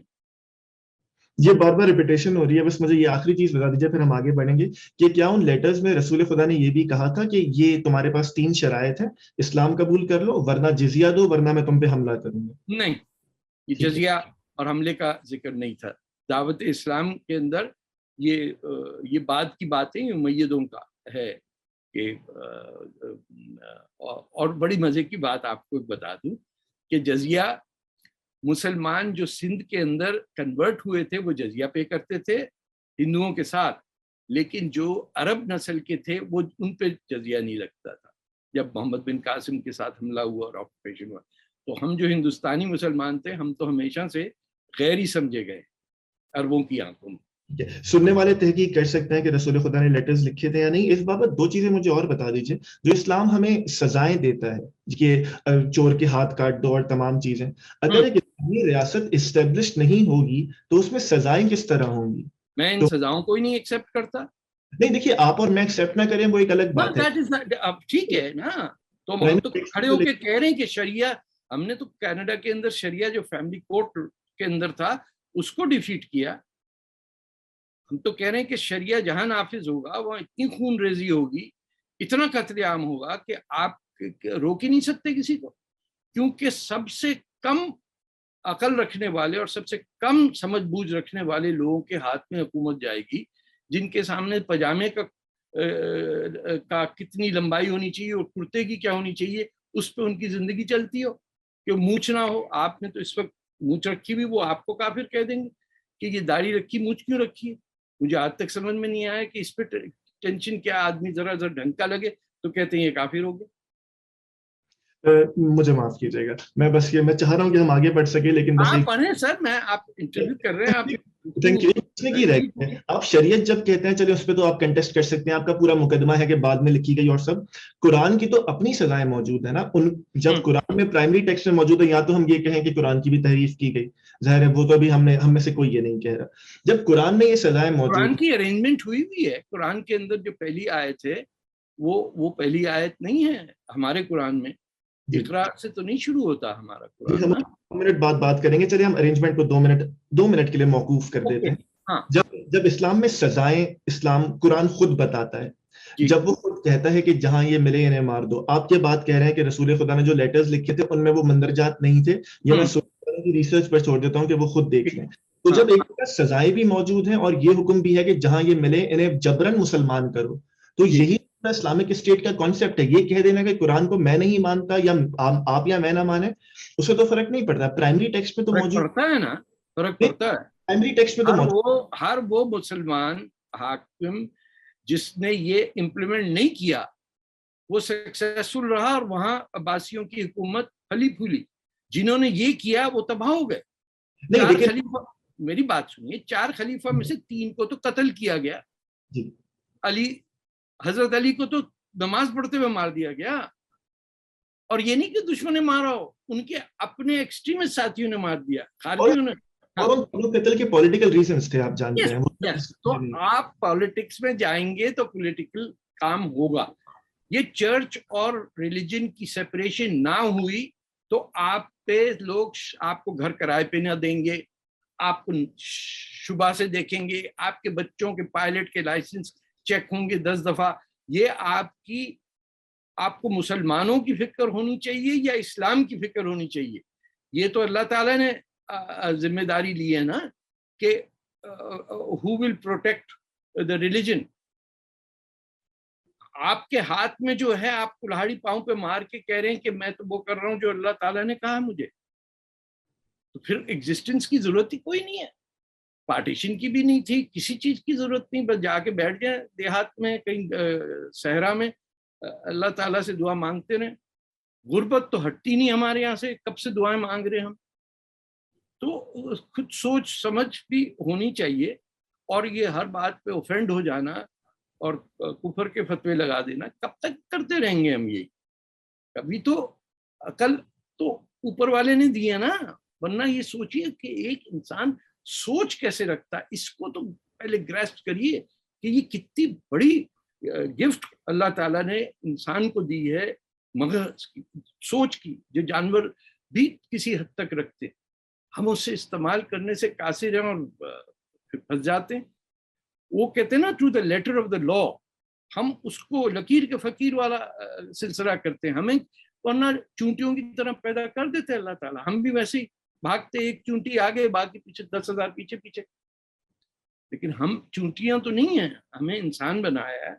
یہ بار بار ریپیٹیشن ہو رہی ہے. بس مجھے یہ آخری چیز بتا دیجیے، پھر ہم آگے بڑھیں گے، کہ کیا ان لیٹرز میں رسول خدا نے یہ بھی کہا تھا کہ یہ تمہارے پاس 3 شرائط ہیں، اسلام قبول کر لو ورنہ جزیہ دو ورنہ میں تم پہ حملہ کروں گا؟ نہیں، یہ جزیہ اور حملے کا ذکر نہیں تھا. دعوت اسلام کے اندر یہ بعد کی باتیں امیدوں کا ہے کہ اور بڑی مزے کی بات آپ کو بتا دوں کہ جزیہ مسلمان جو سندھ کے اندر کنورٹ ہوئے تھے وہ جزیہ پے کرتے تھے ہندوؤں کے ساتھ، لیکن جو عرب نسل کے تھے وہ ان پہ جزیہ نہیں لگتا تھا. جب محمد بن قاسم کے ساتھ حملہ ہوا اور آکوپیشن ہوا، تو ہم جو ہندوستانی مسلمان تھے ہم تو ہمیشہ سے غیر ہی سمجھے گئے عربوں کی آنکھوں میں. سننے والے تحقیق کر سکتے ہیں کہ رسول خدا نے لیٹرز لکھے تھے یا نہیں. اس بابت 2 چیزیں مجھے اور بتا دیجئے. جو اسلام ہمیں سزائیں دیتا ہے کہ چور کے ہاتھ کاٹ دو اور تمام چیزیں، اگر ایک اسلامی ریاست اسٹیبلش نہیں ہوگی تو اس میں سزائیں کس طرح ہوں گی؟ میں ان سزاؤں کو ہی نہیں ایکسیپٹ کرتا. نہیں دیکھیے، آپ اور میں ایکسیپٹ نہ کریں وہ ایک الگ بات ہے. اب ٹھیک ہے نا، تو ہم تو کھڑے ہو کے کہہ رہے ہیں کہ شریعہ، ہم نے تو کینیڈا کے اندر شریعہ جو فیملی کورٹ کے اندر تھا اس کو ڈیفیٹ کیا. ہم تو کہہ رہے ہیں کہ شریعہ جہاں نافذ ہوگا وہاں اتنی خون ریزی ہوگی، اتنا قتل عام ہوگا کہ آپ روک ہی نہیں سکتے کسی کو. کیونکہ سب سے کم عقل رکھنے والے اور سب سے کم سمجھ بوجھ رکھنے والے لوگوں کے ہاتھ میں حکومت جائے گی، جن کے سامنے پاجامے کا کا کتنی لمبائی ہونی چاہیے اور کرتے کی کیا ہونی چاہیے، اس پہ ان کی زندگی چلتی ہو، کہ مونچھ نہ ہو. آپ نے تو اس وقت مونچھ رکھی ہوئی، وہ آپ کو کافر کہہ دیں گے کہ یہ داڑھی رکھی مونچھ کیوں رکھی ہے. مجھے آج تک سمجھ میں نہیں آیا کہ اس پہ ٹینشن کیا. آدمی ذرا ڈھنگ کا لگے تو کہتے ہیں یہ کافر ہو گیا. مجھے معاف کیجیے گا، میں بس یہ میں چاہ رہا ہوں کہ ہم آگے بڑھ سکے، لیکن بس آپ پڑھیں سر، میں آپ انٹرویو کر رہے ہیں، آپ تھینک یو. کی رہ گئے ہیں آپ شریعت جب کہتے ہیں، چلے اس پہ تو آپ کنٹیسٹ کر سکتے ہیں، آپ کا پورا مقدمہ ہے کہ بعد میں لکھی گئی اور سب. قرآن کی تو اپنی سزائیں موجود ہیں نا. جب قرآن میں پرائمری ٹیکسٹ میں موجود ہے، یا تو ہم یہ کہیں کہ قرآن کی بھی تحریف کی گئی، ظاہر ہے وہ تو ابھی ہم میں سے کوئی یہ نہیں کہہ رہا. جب قرآن میں یہ سزائیں موجود قرآن کی ارینجمنٹ ہوئی ہوئی ہے. قرآن کے اندر جو پہلی آیت ہے وہ پہلی آیت نہیں ہے ہمارے قرآن میں. اقرا سے تو نہیں شروع ہوتا ہمارا قرآن. ہم 2 منٹ بعد بات کریں گے. چلیے ہم ارینجمنٹ کو 2 منٹ کے لیے موقوف کر دیتے ہیں. جب اسلام میں سزائیں، اسلام قرآن خود بتاتا ہے، جب وہ خود کہتا ہے کہ جہاں یہ ملے انہیں مار دو. آپ یہ بات کہہ رہے ہیں کہ رسول خدا نے جو لیٹرز لکھے تھے ان میں وہ مندرجات نہیں تھے، یہ میں کی ریسرچ پر چھوڑ دیتا ہوں کہ وہ خود دیکھ لیں. تو جب ایک طرح سزائیں بھی موجود ہیں اور یہ حکم بھی ہے کہ جہاں یہ ملے انہیں جبرن مسلمان کرو، تو یہی اسلامک اسٹیٹ کا کانسیپٹ ہے. یہ کہہ دینا کہ قرآن کو میں نہیں مانتا یا آپ یا میں نہ مانے، اس سے تو فرق نہیں پڑتا. پرائمری ٹیکسٹ میں تو موجود پڑتا ہے نا، فرق پڑتا ہے. پرائمری ٹیکسٹ میں تو ہر وہ مسلمان حاکم جس نے یہ امپلیمنٹ نہیں کیا وہ سکسیسفل رہا، اور وہاں عباسیوں کی حکومت پھلی پھولی. جنہوں نے یہ کیا وہ تباہ ہو گئے. 4 خلیفہ، میری بات سنیے، 4 خلیفہ میں سے 3 کو تو قتل کیا گیا. حضرت علی کو تو نماز پڑھتے ہوئے مار دیا گیا. اور یہ نہیں کہ دشمن نے مارا ہو، ان کے اپنے ایکسٹریمسٹ ساتھیوں نے مار دیا، خارجیوں نے. قتل کے پولیٹیکل ریزنز تھے، آپ جانتے ہیں. تو آپ پالیٹکس میں جائیں گے تو پولیٹیکل کام ہوگا. یہ چرچ اور ریلیجن کی سیپریشن نہ ہوئی تو آپ پہ لوگ آپ کو گھر کرائے پہ نہ دیں گے، آپ کو شبہ سے دیکھیں گے، آپ کے بچوں کے پائلٹ کے لائسنس چیک ہوں گے 10 دفعہ. یہ آپ کو مسلمانوں کی فکر ہونی چاہیے یا اسلام کی فکر ہونی چاہیے؟ یہ تو اللہ تعالیٰ نے ذمہ داری لی ہے نا کہ who will protect the religion. آپ کے ہاتھ میں جو ہے، آپ کلہاڑی پاؤں پہ مار کے کہہ رہے ہیں کہ میں تو وہ کر رہا ہوں جو اللہ تعالیٰ نے کہا مجھے، تو پھر ایگزسٹنس کی ضرورت ہی کوئی نہیں ہے. پارٹیشن کی بھی نہیں تھی، کسی چیز کی ضرورت نہیں. بس جا کے بیٹھ جائیں دیہات میں کہیں صحرا میں، اللہ تعالیٰ سے دعا مانگتے رہیں. غربت تو ہٹتی نہیں ہمارے یہاں سے، کب سے دعائیں مانگ رہے ہم. تو خود سوچ سمجھ بھی ہونی چاہیے. اور یہ ہر بات پہ اوفینڈ ہو جانا اور کفر کے فتوے لگا دینا، کب تک کرتے رہیں گے ہم؟ یہ کبھی تو عقل تو اوپر والے نے دیا نا. ورنہ یہ سوچیے کہ ایک انسان سوچ کیسے رکھتا ہے، اس کو تو پہلے گریسپ کریے کہ یہ کتنی بڑی گفٹ اللہ تعالیٰ نے انسان کو دی ہے، مغز کی، سوچ کی، جو جانور بھی کسی حد تک رکھتے. ہم اسے استعمال کرنے سے قاصر ہیں اور پھنس جاتے ہیں. وہ کہتے ہیں نا to the letter of the law, ہم اس کو لکیر کے فقیر والا سلسلہ کرتے ہیں. ہمیں ورنہ چونٹیوں کی طرح پیدا کر دیتے اللہ تعالیٰ. ہم بھی ویسے ہی بھاگتے، ایک چونٹی آگے باقی پیچھے 10,000 پیچھے پیچھے. لیکن ہم چونٹیاں تو نہیں ہیں، ہمیں انسان بنایا ہے،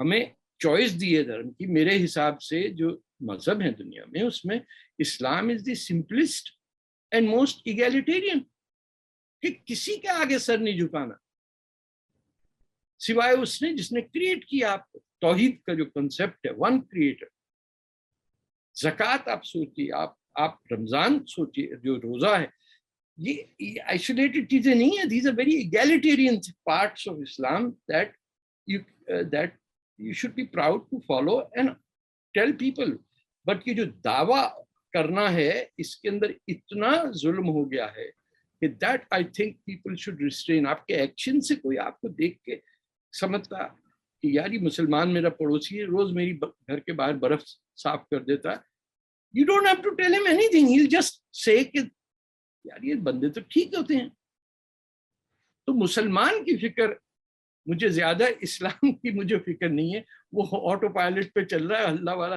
ہمیں چوائس دی ہے دھرم کی. میرے حساب سے جو مذہب ہے دنیا میں، اس میں Islam is the simplest and most egalitarian, کہ کسی کے آگے سر نہیں جھکانا سوائے اس نے جس نے کریٹ کیا آپ کو. توحید کا جو کنسپٹ ہے، ون کریٹر. زکوٰۃ آپ سوچیے، آپ رمضان سوچیے، جو روزہ ہے، یہ آئسولیٹڈ چیزیں نہیں ہیں. These are very egalitarian parts of Islam that you should be proud to follow and tell people. But یہ جو دعویٰ کرنا ہے، اس کے اندر اتنا ظلم ہو گیا ہے کہ that I think people should restrain. آپ کے ایکشن سے کوئی آپ کو دیکھ کے سمجھتا کہ یار یہ مسلمان میرا پڑوسی ہے، روز میری گھر کے باہر برف صاف کر دیتا ہے، you don't have to tell him anything, he'll just say کہ یار یہ بندے تو ٹھیک ہوتے ہیں. تو مسلمان کی فکر مجھے زیادہ، اسلام کی مجھے فکر نہیں ہے. وہ آٹو پائلٹ پہ چل رہا ہے، اللہ والا،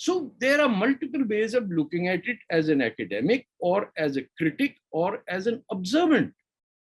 So there are multiple ways of looking at it as an academic or as a critic or as an observant.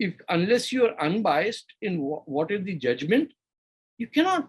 if unless you are unbiased in what is the judgment, you cannot.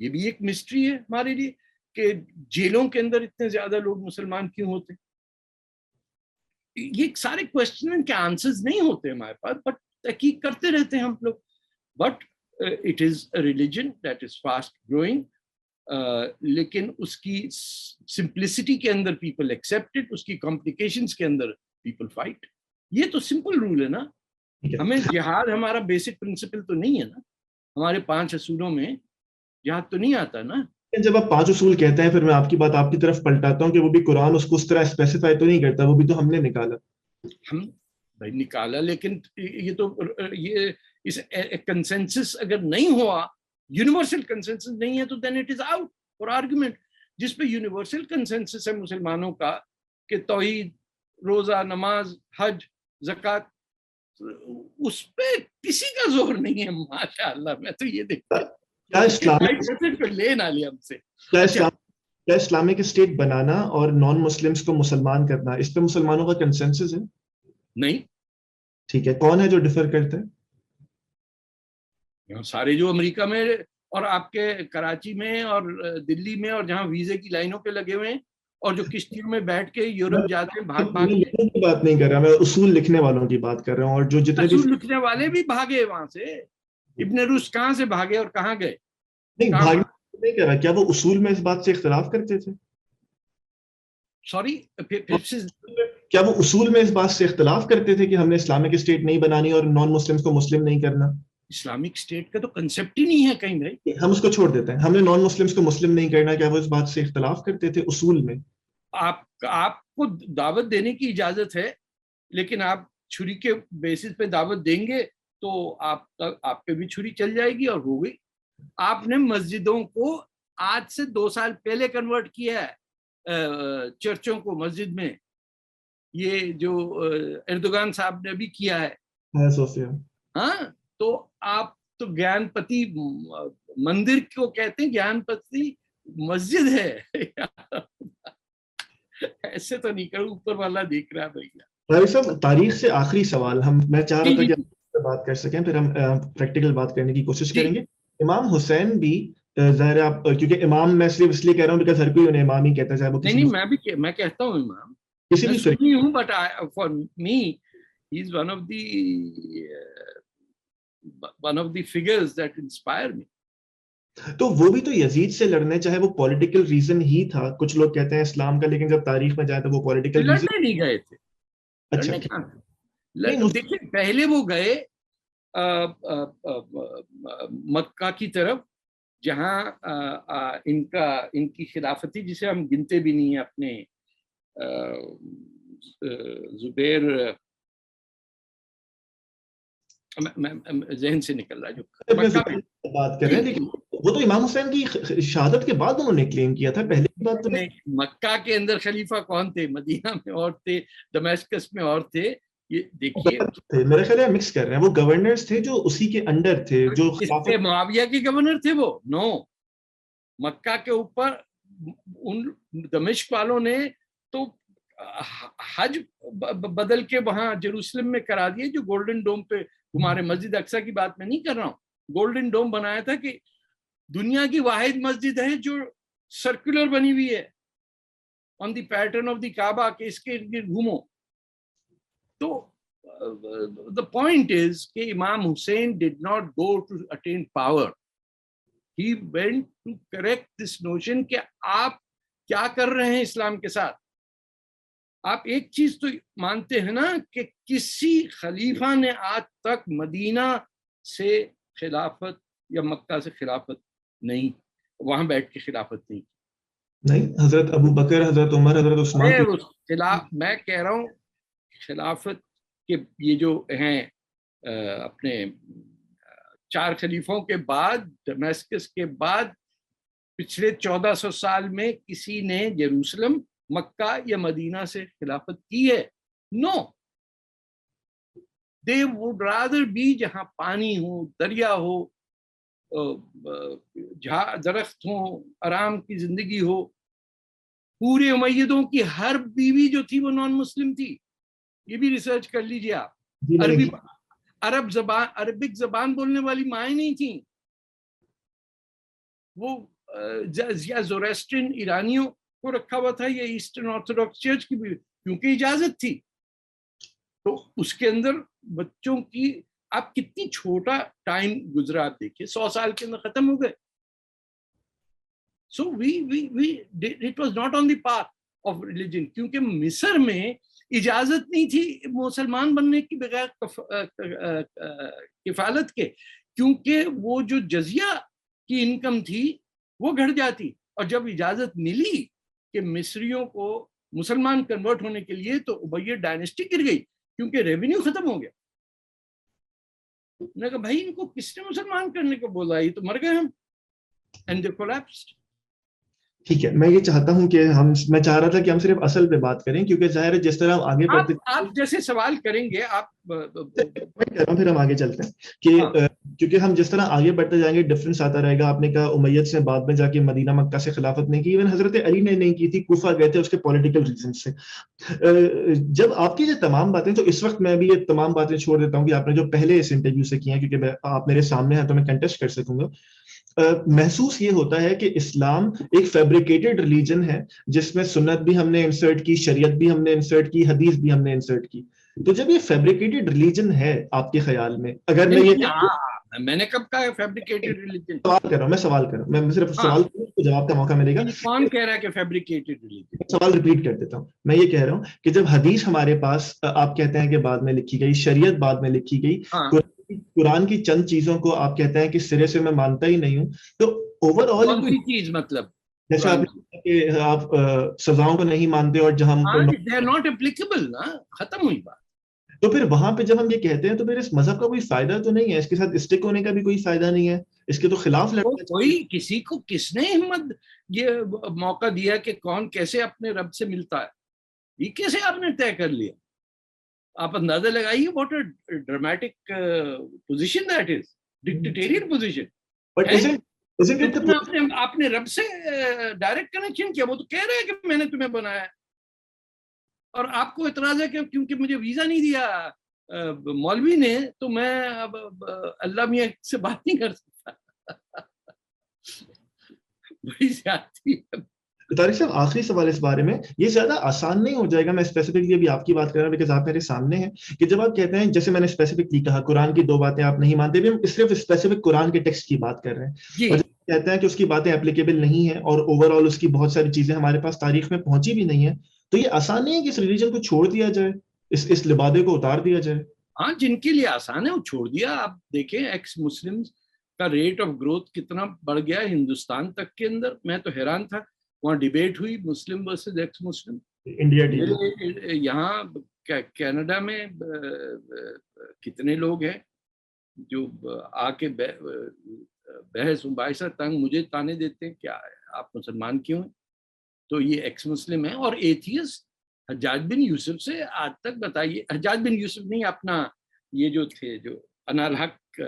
یہ بھی ایک مسٹری ہے ہمارے لیے کہ جیلوں کے اندر اتنے زیادہ لوگ مسلمان کیوں ہوتے. یہ سارے کوشچن کے آنسرز نہیں ہوتے ہمارے پاس, بٹ تحقیق کرتے رہتے ہیں ہم لوگ. But it is a religion that is fast growing, لیکن اس کی سمپلسٹی کے اندر پیپل ایکسیپٹ اٹ, اس کی کمپلیکیشنز کے اندر پیپل فائٹ. یہ تو سمپل رول ہے نا. ہمیں جہاد ہمارا بیسک پرنسپل تو نہیں ہے نا, ہمارے 5 اصولوں میں جہاد تو نہیں آتا نا. جب آپ 5 اصول کہتے ہیں, پھر میں آپ کی بات آپ کی طرف پلٹاتا ہوں کہ وہ بھی قرآن اس کو اس طرح اسپیسیفائی تو نہیں کرتا, وہ بھی تو ہم نے نکالا. ہم بھائی نکالا, لیکن یہ تو یہ اس کنسنسس اگر نہیں ہوا, یونیورسل کنسنسس نہیں ہے, تو then it is out for argument. جس پہ یونیورسل کنسنسس ہے مسلمانوں کا کہ توحید, روزہ, نماز, حج, زکوٰۃ, اس پہ کسی کا زور نہیں ہے ماشاء اللہ. میں تو یہ دیکھتا ہوں لے نہ لیا ہم سے. کیا اسلامک اسٹیٹ بنانا اور نان مسلمس کو مسلمان کرنا, اس پہ مسلمانوں کا کنسنسس ہے؟ نہیں. ٹھیک ہے, کون ہے جو ڈیفر کرتا ہے؟ سارے جو امریکہ میں اور آپ کے کراچی میں اور دلی میں اور جہاں ویزے کی لائنوں پہ لگے ہوئے ہیں اور جو کشتیوں میں بیٹھ کے یورپ جاتے ہیں بھاگ بھاگ کے. کی بات نہیں کر رہا میں, اصول لکھنے والوں کی بات کر رہا ہوں. اور جو جتنے اصول لکھنے والے بھی بھاگے وہاں سے. ابن رشد کہاں سے بھاگے اور کہاں گئے؟ نہیں بھاگنے نہیں کر رہا, کیا وہ اصول میں اس بات سے اختلاف کرتے تھے؟ سوری, کیا وہ اصول میں اس بات سے اختلاف کرتے تھے کہ ہم نے اسلامک اسٹیٹ نہیں بنانی اور نان مسلمس کو مسلم نہیں کرنا؟ اسلامک اسٹیٹ کا تو کنسیپٹ ہی نہیں ہے کہیں بھائی. ہم اس کو چھوڑ دیتے ہیں, ہم نے نان مسلمس کو مسلم نہیں کرنا, کیا وہ اس بات سے اختلاف کرتے تھے اصول میں؟ آپ کو دعوت دینے کی اجازت ہے, لیکن آپ چھری کے بیسس پہ دعوت دیں گے تو آپ پہ بھی چھری چل جائے گی اور ہو گئی. آپ نے مسجدوں کو آج سے 2 سال پہلے کنورٹ کیا ہے چرچوں کو مسجد میں. یہ جو اردوغان صاحب نے بھی کیا ہے. ہاں, تو آپ تو گیان پتی مندر کو کہتے ہیں, گیان پتی مسجد ہے. ایسے تو نہیں کرو, اوپر والا دیکھ رہا بھیا. بھائی صاحب, تاریخ سے آخری سوال میں چاہ رہا تھا کہ بات کر سکیں, پھر ہم پریکٹیکل بات کرنے کی کوشش کریں گے. امام حسین بھی ظاہر آپ, کیونکہ امام میں صرف اس لیے کہہ رہا ہوں بیکاز ہر کوئی انہیں امام ہی کہتا ہے. نہیں, میں کہتا ہوں امام, کسی بھی سنی ہوں, but for me he is one of the figures that inspire me. تو وہ بھی تو یزید سے لڑنے, چاہے وہ پولیٹیکل ریزن ہی تھا, کچھ لوگ کہتے ہیں اسلام کا, لیکن جب تاریخ میں جائے تو وہ پولیٹیکل ریزن. لڑنے نہیں گئے تھے. اچھا دیکھیں, پہلے وہ گئے مکہ کی طرف, جہاں ان کی خلافتی, جسے ہم گنتے بھی نہیں ہیں اپنے زبیر, ذہن سے نکل رہا ہے, جو بات کر رہے ہیں. لیکن وہ تو امام حسین کی شہادت کے بعد انہوں نے کلیم کیا تھا, پہلے کی بات تو نہیں. مکہ کے اندر خلیفہ کون تھے؟ مدینہ میں اور تھے, دمشقس میں اور تھے. یہ دیکھیے, میرے خیال ہے مکس کر رہے ہیں. وہ گورنرز تھے جو اسی کے انڈر تھے, جو معاویہ کے گورنر تھے وہ. نو, مکہ کے اوپر ان دمشق والوں نے تو حج بدل کے وہاں جیروسلم میں کرا دیے, جو گولڈن ڈوم پہ تمہارے مسجد اقصی کی بات میں نہیں کر رہا ہوں. گولڈن ڈوم بنایا تھا کہ دنیا کی واحد مسجد ہے جو سرکولر بنی ہوئی ہے, آن دی پیٹرن آف دی کعبہ, کہ اس کے ارد گرد گھومو. تو the point is کہ امام حسین did not go to attain power. He went to correct this notion کہ آپ کیا کر رہے ہیں اسلام کے ساتھ. آپ ایک چیز تو مانتے ہیں نا کہ کسی خلیفہ نے آج تک مدینہ سے خلافت یا مکہ سے خلافت نہیں, وہاں بیٹھ کے خلافت نہیں. حضرت ابو بکر, حضرت عمر, حضرت عثمان. میں کہہ رہا ہوں خلافت کے یہ جو ہیں اپنے 4 خلیفوں کے بعد, دمشقس کے بعد, پچھلے 1400 سال میں کسی نے یروشلم, مکہ یا مدینہ سے خلافت کی ہے؟ نو. they would rather be جہاں پانی ہو, دریا ہو, درخت ہو, آرام کی زندگی ہو. پورے امیدوں کی ہر بیوی جو تھی وہ نان مسلم تھی. یہ بھی ریسرچ کر لیجیے آپ. عربک زبان بولنے والی مائیں نہیں تھیں. وہ یا زوریسٹرین ایرانیوں کو رکھا ہوا تھا یا ایسٹرن آرتھوڈاکس چرچ کی بھی، کیونکہ اجازت تھی. تو اس کے اندر بچوں کی آپ کتنی چھوٹا ٹائم گزرا آپ دیکھیے، 100 سال کے اندر ختم ہو گئے. So it was not on the path of religion, کیونکہ مصر میں اجازت نہیں تھی مسلمان بننے کی بغیر کفالت کے، کیونکہ وہ جو جزیہ کی انکم تھی وہ گھٹ جاتی. اور جب اجازت ملی کہ مصریوں کو مسلمان کنورٹ ہونے کے لیے، تو ابویہ ڈائنیسٹی گر گئی کیونکہ ریونیو ختم ہو گیا. میں نے کہا بھائی ان کو کس نے مسلمان کرنے کو بولا، یہ تو مر گئے ہم. And they collapsed. ٹھیک ہے، میں یہ چاہتا ہوں کہ میں چاہ رہا تھا کہ ہم صرف اصل پہ بات کریں، کیونکہ ظاہر ہے جس طرح ہم آگے بڑھتے آپ جیسے سوال کریں گے آپ پھر ہم آگے چلتے ہیں کہ کیونکہ ہم جس طرح آگے بڑھتے جائیں گے ڈفرینس آتا رہے گا. آپ نے کہا امیت سے بعد میں جا کے مدینہ مکہ سے خلافت نہیں کی، ایون حضرت علی نے نہیں کی تھی، کوفہ گئے تھے اس کے پولیٹیکل ریزن سے. جب آپ کی یہ تمام باتیں، تو اس وقت میں بھی یہ تمام باتیں چھوڑ دیتا ہوں کہ آپ نے جو پہلے اس انٹرویو سے کی ہیں، کیونکہ آپ میرے سامنے ہیں تو میں کنٹیسٹ کر سکوں گا. محسوس یہ ہوتا ہے کہ اسلام ایک فیبریکیٹڈ ریلیجن ہے جس میں سنت بھی ہم نے انسرٹ کی، شریعت بھی ہم نے انسرٹ کی، حدیث بھی ہم نے انسرٹ کی. تو جب یہ فیبریکیٹڈ ریلیجن ہے آپ کے خیال میں، اگر میں نے کب کہا فیبریکیٹڈ ریلیجن؟ سوال کر رہا ہوں میں صرف سوال کروں تو جواب کا موقع ملے گا. کون کہہ رہا ہے کہ فیبریکیٹڈ ریلیجن؟ سوال ریپیٹ کر دیتا ہوں. میں یہ کہہ رہا ہوں کہ جب حدیث ہمارے پاس آپ کہتے ہیں کہ بعد میں لکھی گئی، شریعت بعد میں لکھی گئی، قرآن کی چند چیزوں کو آپ کہتے ہیں کہ سرے سے میں مانتا ہی نہیں ہوں، تو اوور آل چیز مطلب جیسے آپ سزاؤں کو نہیں مانتے اور جہاں ناٹ اپلیکیبل نا، ختم ہوئی بات. تو پھر وہاں پہ جب ہم یہ کہتے ہیں تو پھر اس مذہب کا کوئی فائدہ تو نہیں ہے، اس کے ساتھ اسٹک ہونے کا بھی کوئی فائدہ نہیں ہے، اس کے تو خلاف لڑنا. کوئی کسی کو کس نے ہمت یہ موقع دیا کہ کون کیسے اپنے رب سے ملتا ہے، یہ کیسے آپ نے طے کر لیا؟ آپ اندازہ لگائیے what a dramatic position that is, dictatorian position. آپ نے رب سے ڈائریکٹ کنیکشن کیا، وہ تو کہہ رہے ہیں کہ میں نے تمہیں بنایا ہے، اور آپ کو اعتراض ہے کہ کیونکہ مجھے ویزا نہیں دیا مولوی نے تو میں اب اللہ میاں سے بات نہیں کر سکتا. بڑی زیادتی. طارق صاحب آخری سوال اس بارے میں، یہ زیادہ آسان نہیں ہو جائے گا، میں اسپیسیفکلی ابھی آپ کی بات کر رہا ہوں بیکاز آپ میرے سامنے ہیں، کہ جب آپ کہتے ہیں جیسے میں نے اسپیسیفکلی کہا قرآن کی 2 باتیں آپ نہیں مانتے، بھی ہم صرف اسپیسیفک قرآن کے ٹیکسٹ کی بات کر رہے ہیں، اور جب کہتے ہیں کہ اس کی باتیں اپلیکیبل نہیں ہیں اور اوور آل اس کی بہت ساری چیزیں ہمارے پاس تاریخ میں پہنچی بھی نہیں ہیں، تو یہ آسان نہیں ہے کہ اس ریلیجن کو چھوڑ دیا جائے، اس لبادے کو اتار دیا جائے. ہاں جن کے لیے آسان ہے وہ چھوڑ دیا. آپ دیکھیں ایکس مسلم کا ریٹ آف گروتھ کتنا بڑھ گیا ہندوستان تک کے اندر. میں تو حیران تھا، وہاں ڈیبیٹ ہوئی مسلم ورسز ایکس مسلم. انڈیا یہاں کینیڈا میں کتنے لوگ ہیں جو آ کے بحث مباحثہ تنگ مجھے تانے دیتے ہیں کیا آپ مسلمان کیوں ہیں؟ تو یہ ایکس مسلم ہیں. اور ایتھیسٹ حجاج بن یوسف سے آج تک بتائیے، حجاج بن یوسف نہیں، اپنا یہ جو تھے جو انالحق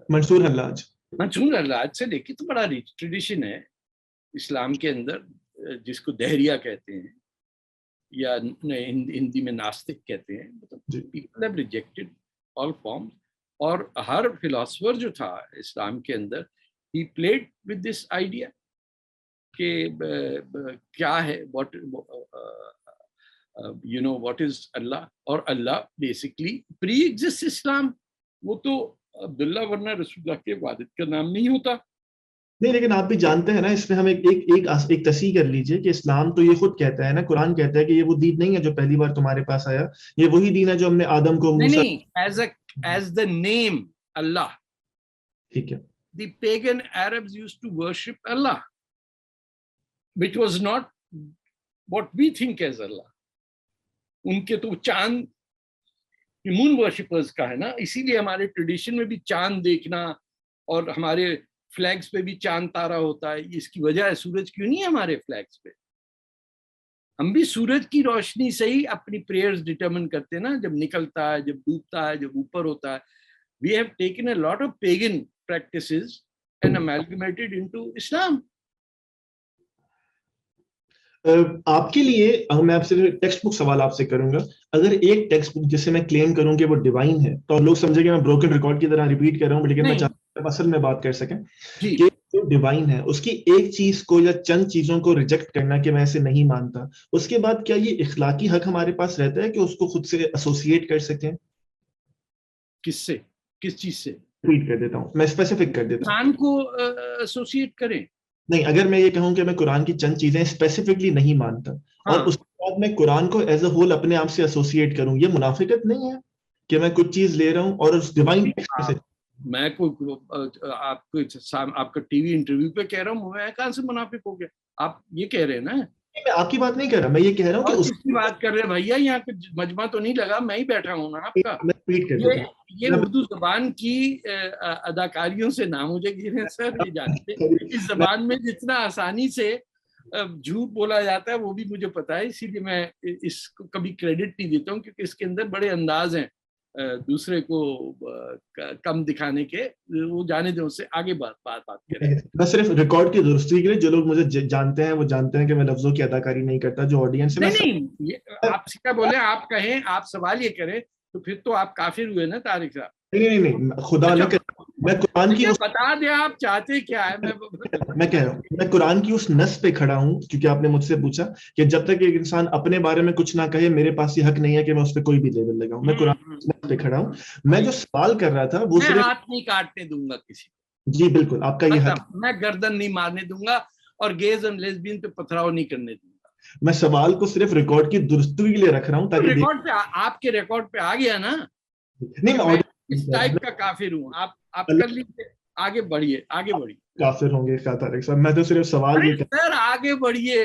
منصور حلاج سے دیکھیے تو بڑا ریچ ٹریڈیشن ہے اسلام کے اندر، جس کو دہریہ کہتے ہیں یا ہندی میں ناستک کہتے ہیں. People have rejected all forms. اور ہر فلاسفر جو تھا اسلام کے اندر ہی پلیڈ ود دس آئیڈیا کہ کیا ہے what you know what is اللہ. اور اللہ بیسکلی پری ایگزسٹ اسلام. وہ تو عبداللہ ورنہ رسول اللہ کے والد کا نام نہیں ہوتا. نہیں، لیکن آپ بھی جانتے ہیں نا، اس میں ہم ایک تصحیح کر لیجئے کہ اسلام تو یہ خود کہتا ہے نا، قرآن کہتا ہے کہ یہ وہ دین نہیں ہے جو پہلی بار تمہارے پاس آیا، یہ وہی دین ہے جو ہم نے آدم کو نہیں ایز the name اللہ. ٹھیک ہے. The pagan Arabs used to worship Allah, which was not what we think as Allah. ان کے تو چاند مون ورشپرز کا ہے نا، اسی لیے ہمارے ٹریڈیشن میں بھی چاند دیکھنا اور ہمارے فلیگز پہ بھی چاند تارا ہوتا ہے. اس کی وجہ ہے سورج کیوں نہیں ہے ہمارے فلیگز پہ. ہم بھی سورج کی روشنی سے ہی اپنی پریئرز ڈٹرمن کرتے ہیں نا، جب نکلتا ہے، جب ڈوبتا ہے، جب اوپر ہوتا ہے. We have taken a lot of pagan practices and amalgamated into Islam. آپ کے لیے میں آپ سے ٹیکسٹ بک سوال آپ سے کروں گا. اگر ایک ٹیکسٹ بک جس سے میں کلیم کروں کہ وہ ڈیوائن ہے، تو لوگ سمجھے کہ میں بروکن ریکارڈ کی طرح ریپیٹ کر رہا ہوں، لیکن میں چاہتا ہوں اصل میں بات کر سکیں کہ جو ڈیوائن ہے اس کی ایک چیز کو یا چند چیزوں کو ریجیکٹ کرنا کہ میں اسے نہیں مانتا، اس کے بعد کیا یہ اخلاقی حق ہمارے پاس رہتا ہے کہ اس کو خود سے ایسوسیٹ کر سکیں؟ کس سے، کس چیز سے؟ ریپیٹ کر دیتا ہوں، میں اسپیسیفک کر دیتا ہوں. قرآن کو ایسوسیٹ کریں. نہیں، اگر میں یہ کہوں کہ میں قرآن کی چند چیزیں اسپیسیفکلی نہیں مانتا اور اس کے بعد میں قرآن کو ایز اے ہول اپنے آپ سے ایسوسیٹ کروں، یہ منافقت نہیں ہے کہ میں کچھ چیز لے رہا ہوں اور اس ڈیوائن سے؟ میں کوئی آپ کا ٹی وی انٹرویو پہ کہہ رہا ہوں، میں کہاں سے منافق ہو گیا؟ آپ یہ کہہ رہے ہیں نا. میں آپ کی بات نہیں کر رہا، میں یہ کہہ رہا ہوں کہ اس کی بات کر رہے ہیں بھیا، یہاں پہ مجمع تو نہیں لگا، میں ہی بیٹھا ہوں نا آپ کا. یہ اردو زبان کی اداکاریوں سے نہ مجھے گرے سر، یہ جانتے اس زبان میں جتنا آسانی سے جھوٹ بولا جاتا ہے وہ بھی مجھے پتا ہے، اسی لیے میں اس کو کبھی کریڈٹ نہیں دیتا ہوں، کیونکہ اس کے اندر بڑے انداز ہیں دوسرے کو کم دکھانے کے. وہ جانے دیں، اس سے آگے بات کریں. میں صرف ریکارڈ کی درستی کے لیے، جو لوگ مجھے جانتے ہیں وہ جانتے ہیں کہ میں لفظوں کی اداکاری نہیں کرتا. جو آڈینس ہے نہیں، آپ کیا بولیں، آپ کہیں، آپ سوال یہ کریں تو پھر تو آپ کافر ہوئے نا طارق صاحب. نہیں، خدا نہ کرے. میں قرآن کی بتا دیں آپ چاہتے کیا ہے. میں کہہ رہا ہوں میں قرآن کی اس نص پہ کھڑا ہوں، کیونکہ آپ نے مجھ سے پوچھا کہ جب تک ایک انسان اپنے بارے میں کچھ نہ کہے میرے پاس یہ حق نہیں ہے کہ میں اس پہ کوئی بھی لیبل لگاؤں. میں قرآن کی نص پہ کھڑا ہوں. میں جو سوال کر رہا تھا وہ صرف ہاتھ نہیں کاٹنے دوں گا کسی کو. جی بالکل، آپ کا یہ حق. میں گردن نہیں مارنے دوں گا اور گیز اینڈ لیسبین پہ پتھراؤ نہیں کرنے دوں گا. میں سوال کو صرف ریکارڈ کی درستگی کے لیے رکھ رہا ہوں تاکہ ریکارڈ پہ آپ کے ریکارڈ پہ آ گیا نا. نہیں، میں اس ٹائپ کا کافر ہوں. آپ کر لیجیے، آگے بڑھیے. کافر ہوں گے طارق صاحب؟ میں تو صرف سوال یہ سر آگے بڑھیے.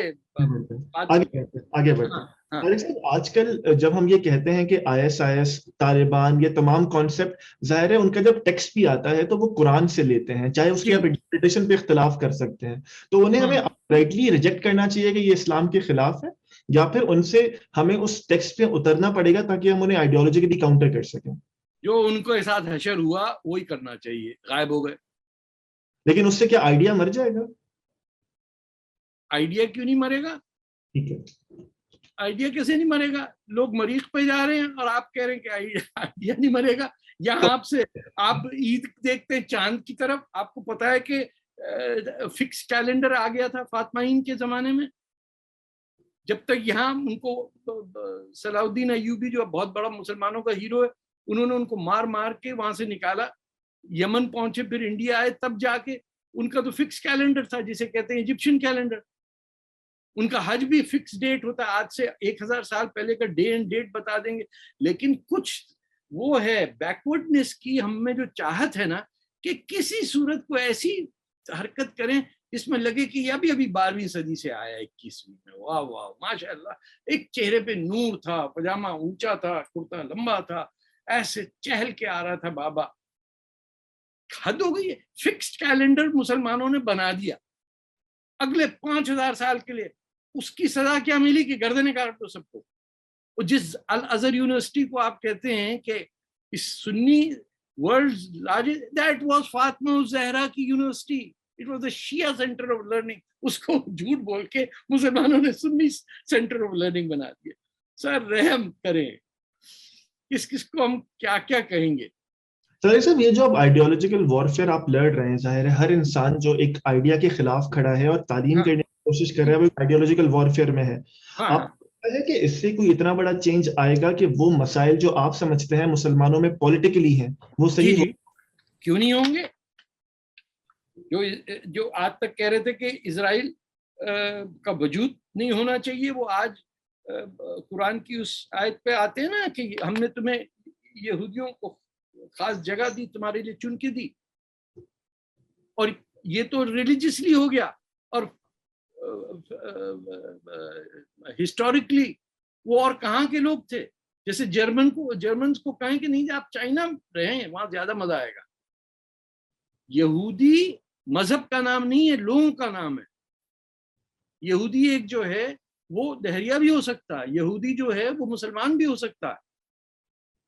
آگے بڑھتے ہیں. طارق صاحب، آج کل جب ہم یہ کہتے ہیں کہ IS طالبان، یہ تمام کانسیپٹ ظاہر ہے ان کا جب ٹیکسٹ بھی آتا ہے تو وہ قرآن سے لیتے ہیں، چاہے اس کی آپ انٹرپریٹیشن پہ اختلاف کر سکتے ہیں، تو انہیں ہمیں رائٹلی ریجیکٹ کرنا چاہیے کہ یہ اسلام کے خلاف ہے، یا پھر ان سے ہمیں اس ٹیکسٹ پہ اترنا پڑے گا تاکہ ہم انہیں آئیڈیالوجیکلی کاؤنٹر کر سکیں؟ جو ان کے ساتھ حشر ہوا وہی کرنا چاہیے. غائب ہو گئے. لیکن اس سے کیا آئیڈیا مر جائے گا؟ آئیڈیا کیوں نہیں مرے گا؟ ٹھیک ہے، آئیڈیا کیسے نہیں مرے گا؟ لوگ مریخ پہ جا رہے ہیں اور آپ کہہ رہے ہیں کہ آئیڈیا نہیں مرے گا. یہاں آپ عید دیکھتے ہیں چاند کی طرف. آپ کو پتا ہے کہ فکس کیلنڈر آ گیا تھا فاطمین کے زمانے میں. جب تک یہاں ان کو صلاح الدین ایوبی جو بہت بڑا مسلمانوں کا ہیرو ہے، انہوں نے ان کو مار کے وہاں سے نکالا، یمن پہنچے، پھر انڈیا آئے، تب جا کے ان کا تو فکس کیلنڈر تھا جسے کہتے ہیں ایجپشن کیلنڈر. ان کا حج بھی فکس ڈیٹ ہوتا ہے، آج سے 1000 سال پہلے کا ڈے اینڈ ڈیٹ بتا دیں گے. لیکن کچھ وہ ہے بیکورڈنس کی ہم میں جو چاہت ہے نا، کہ کسی صورت کو ایسی حرکت کریں اس میں لگے کہ یہ ابھی 12ویں صدی سے آیا 21ویں میں. واہ واہ ماشاء اللہ. ایک چہرے پہ نور تھا، پجامہ اونچا تھا، کرتا لمبا تھا، ایسے چہل کے آ رہا تھا بابا. حد ہو گئی ہے. فکسڈ کیلنڈر مسلمانوں نے بنا دیا اگلے 5000 سال کے لیے. اس کی سزا کیا ملی کہ گردنیں کاٹ دو سب کو. جس الازہر یونیورسٹی کو آپ کہتے ہیں کہ اس Sunni world largest, that was Fatima Al-Zahra کی university. It was a Shia centre of learning. اس کو جھوٹ بول کے مسلمانوں نے سنی سینٹر آف لرننگ بنا دیا. سر رحم کریں، کس کو ہم کیا کہیں گے. طارق صاحب، یہ جو آپ آئیڈیالوجیکل وارفیئر آپ لڑ رہے ہیں، ظاہر ہے ہر انسان جو ایک آئیڈیا کے خلاف کھڑا ہے اور تعلیم کرنے کی کوشش کر رہا ہے وہ آئیڈیالوجیکل وارفیئر میں ہے. آپ ہے کہ اس سے کوئی اتنا بڑا چینج آئے گا کہ وہ مسائل جو آپ سمجھتے ہیں مسلمانوں میں پولیٹیکلی ہیں وہ صحیح کیوں نہیں ہوں گے؟ جو آج تک کہہ رہے تھے کہ اسرائیل کا وجود نہیں ہونا چاہیے، وہ آج قرآن کی اس آیت پہ آتے ہیں نا کہ ہم نے تمہیں یہودیوں کو خاص جگہ دی، تمہارے لیے چن کے دی. اور یہ تو ریلیجسلی ہو گیا، اور ہسٹوریکلی وہ اور کہاں کے لوگ تھے. جیسے جرمنز کو کہیں کہ نہیں آپ چائنا رہیں، وہاں زیادہ مزہ آئے گا. یہودی مذہب کا نام نہیں ہے، لوگوں کا نام ہے. یہودی ایک جو ہے وہ دہریہ بھی ہو سکتا ہے، یہودی جو ہے وہ مسلمان بھی ہو سکتا ہے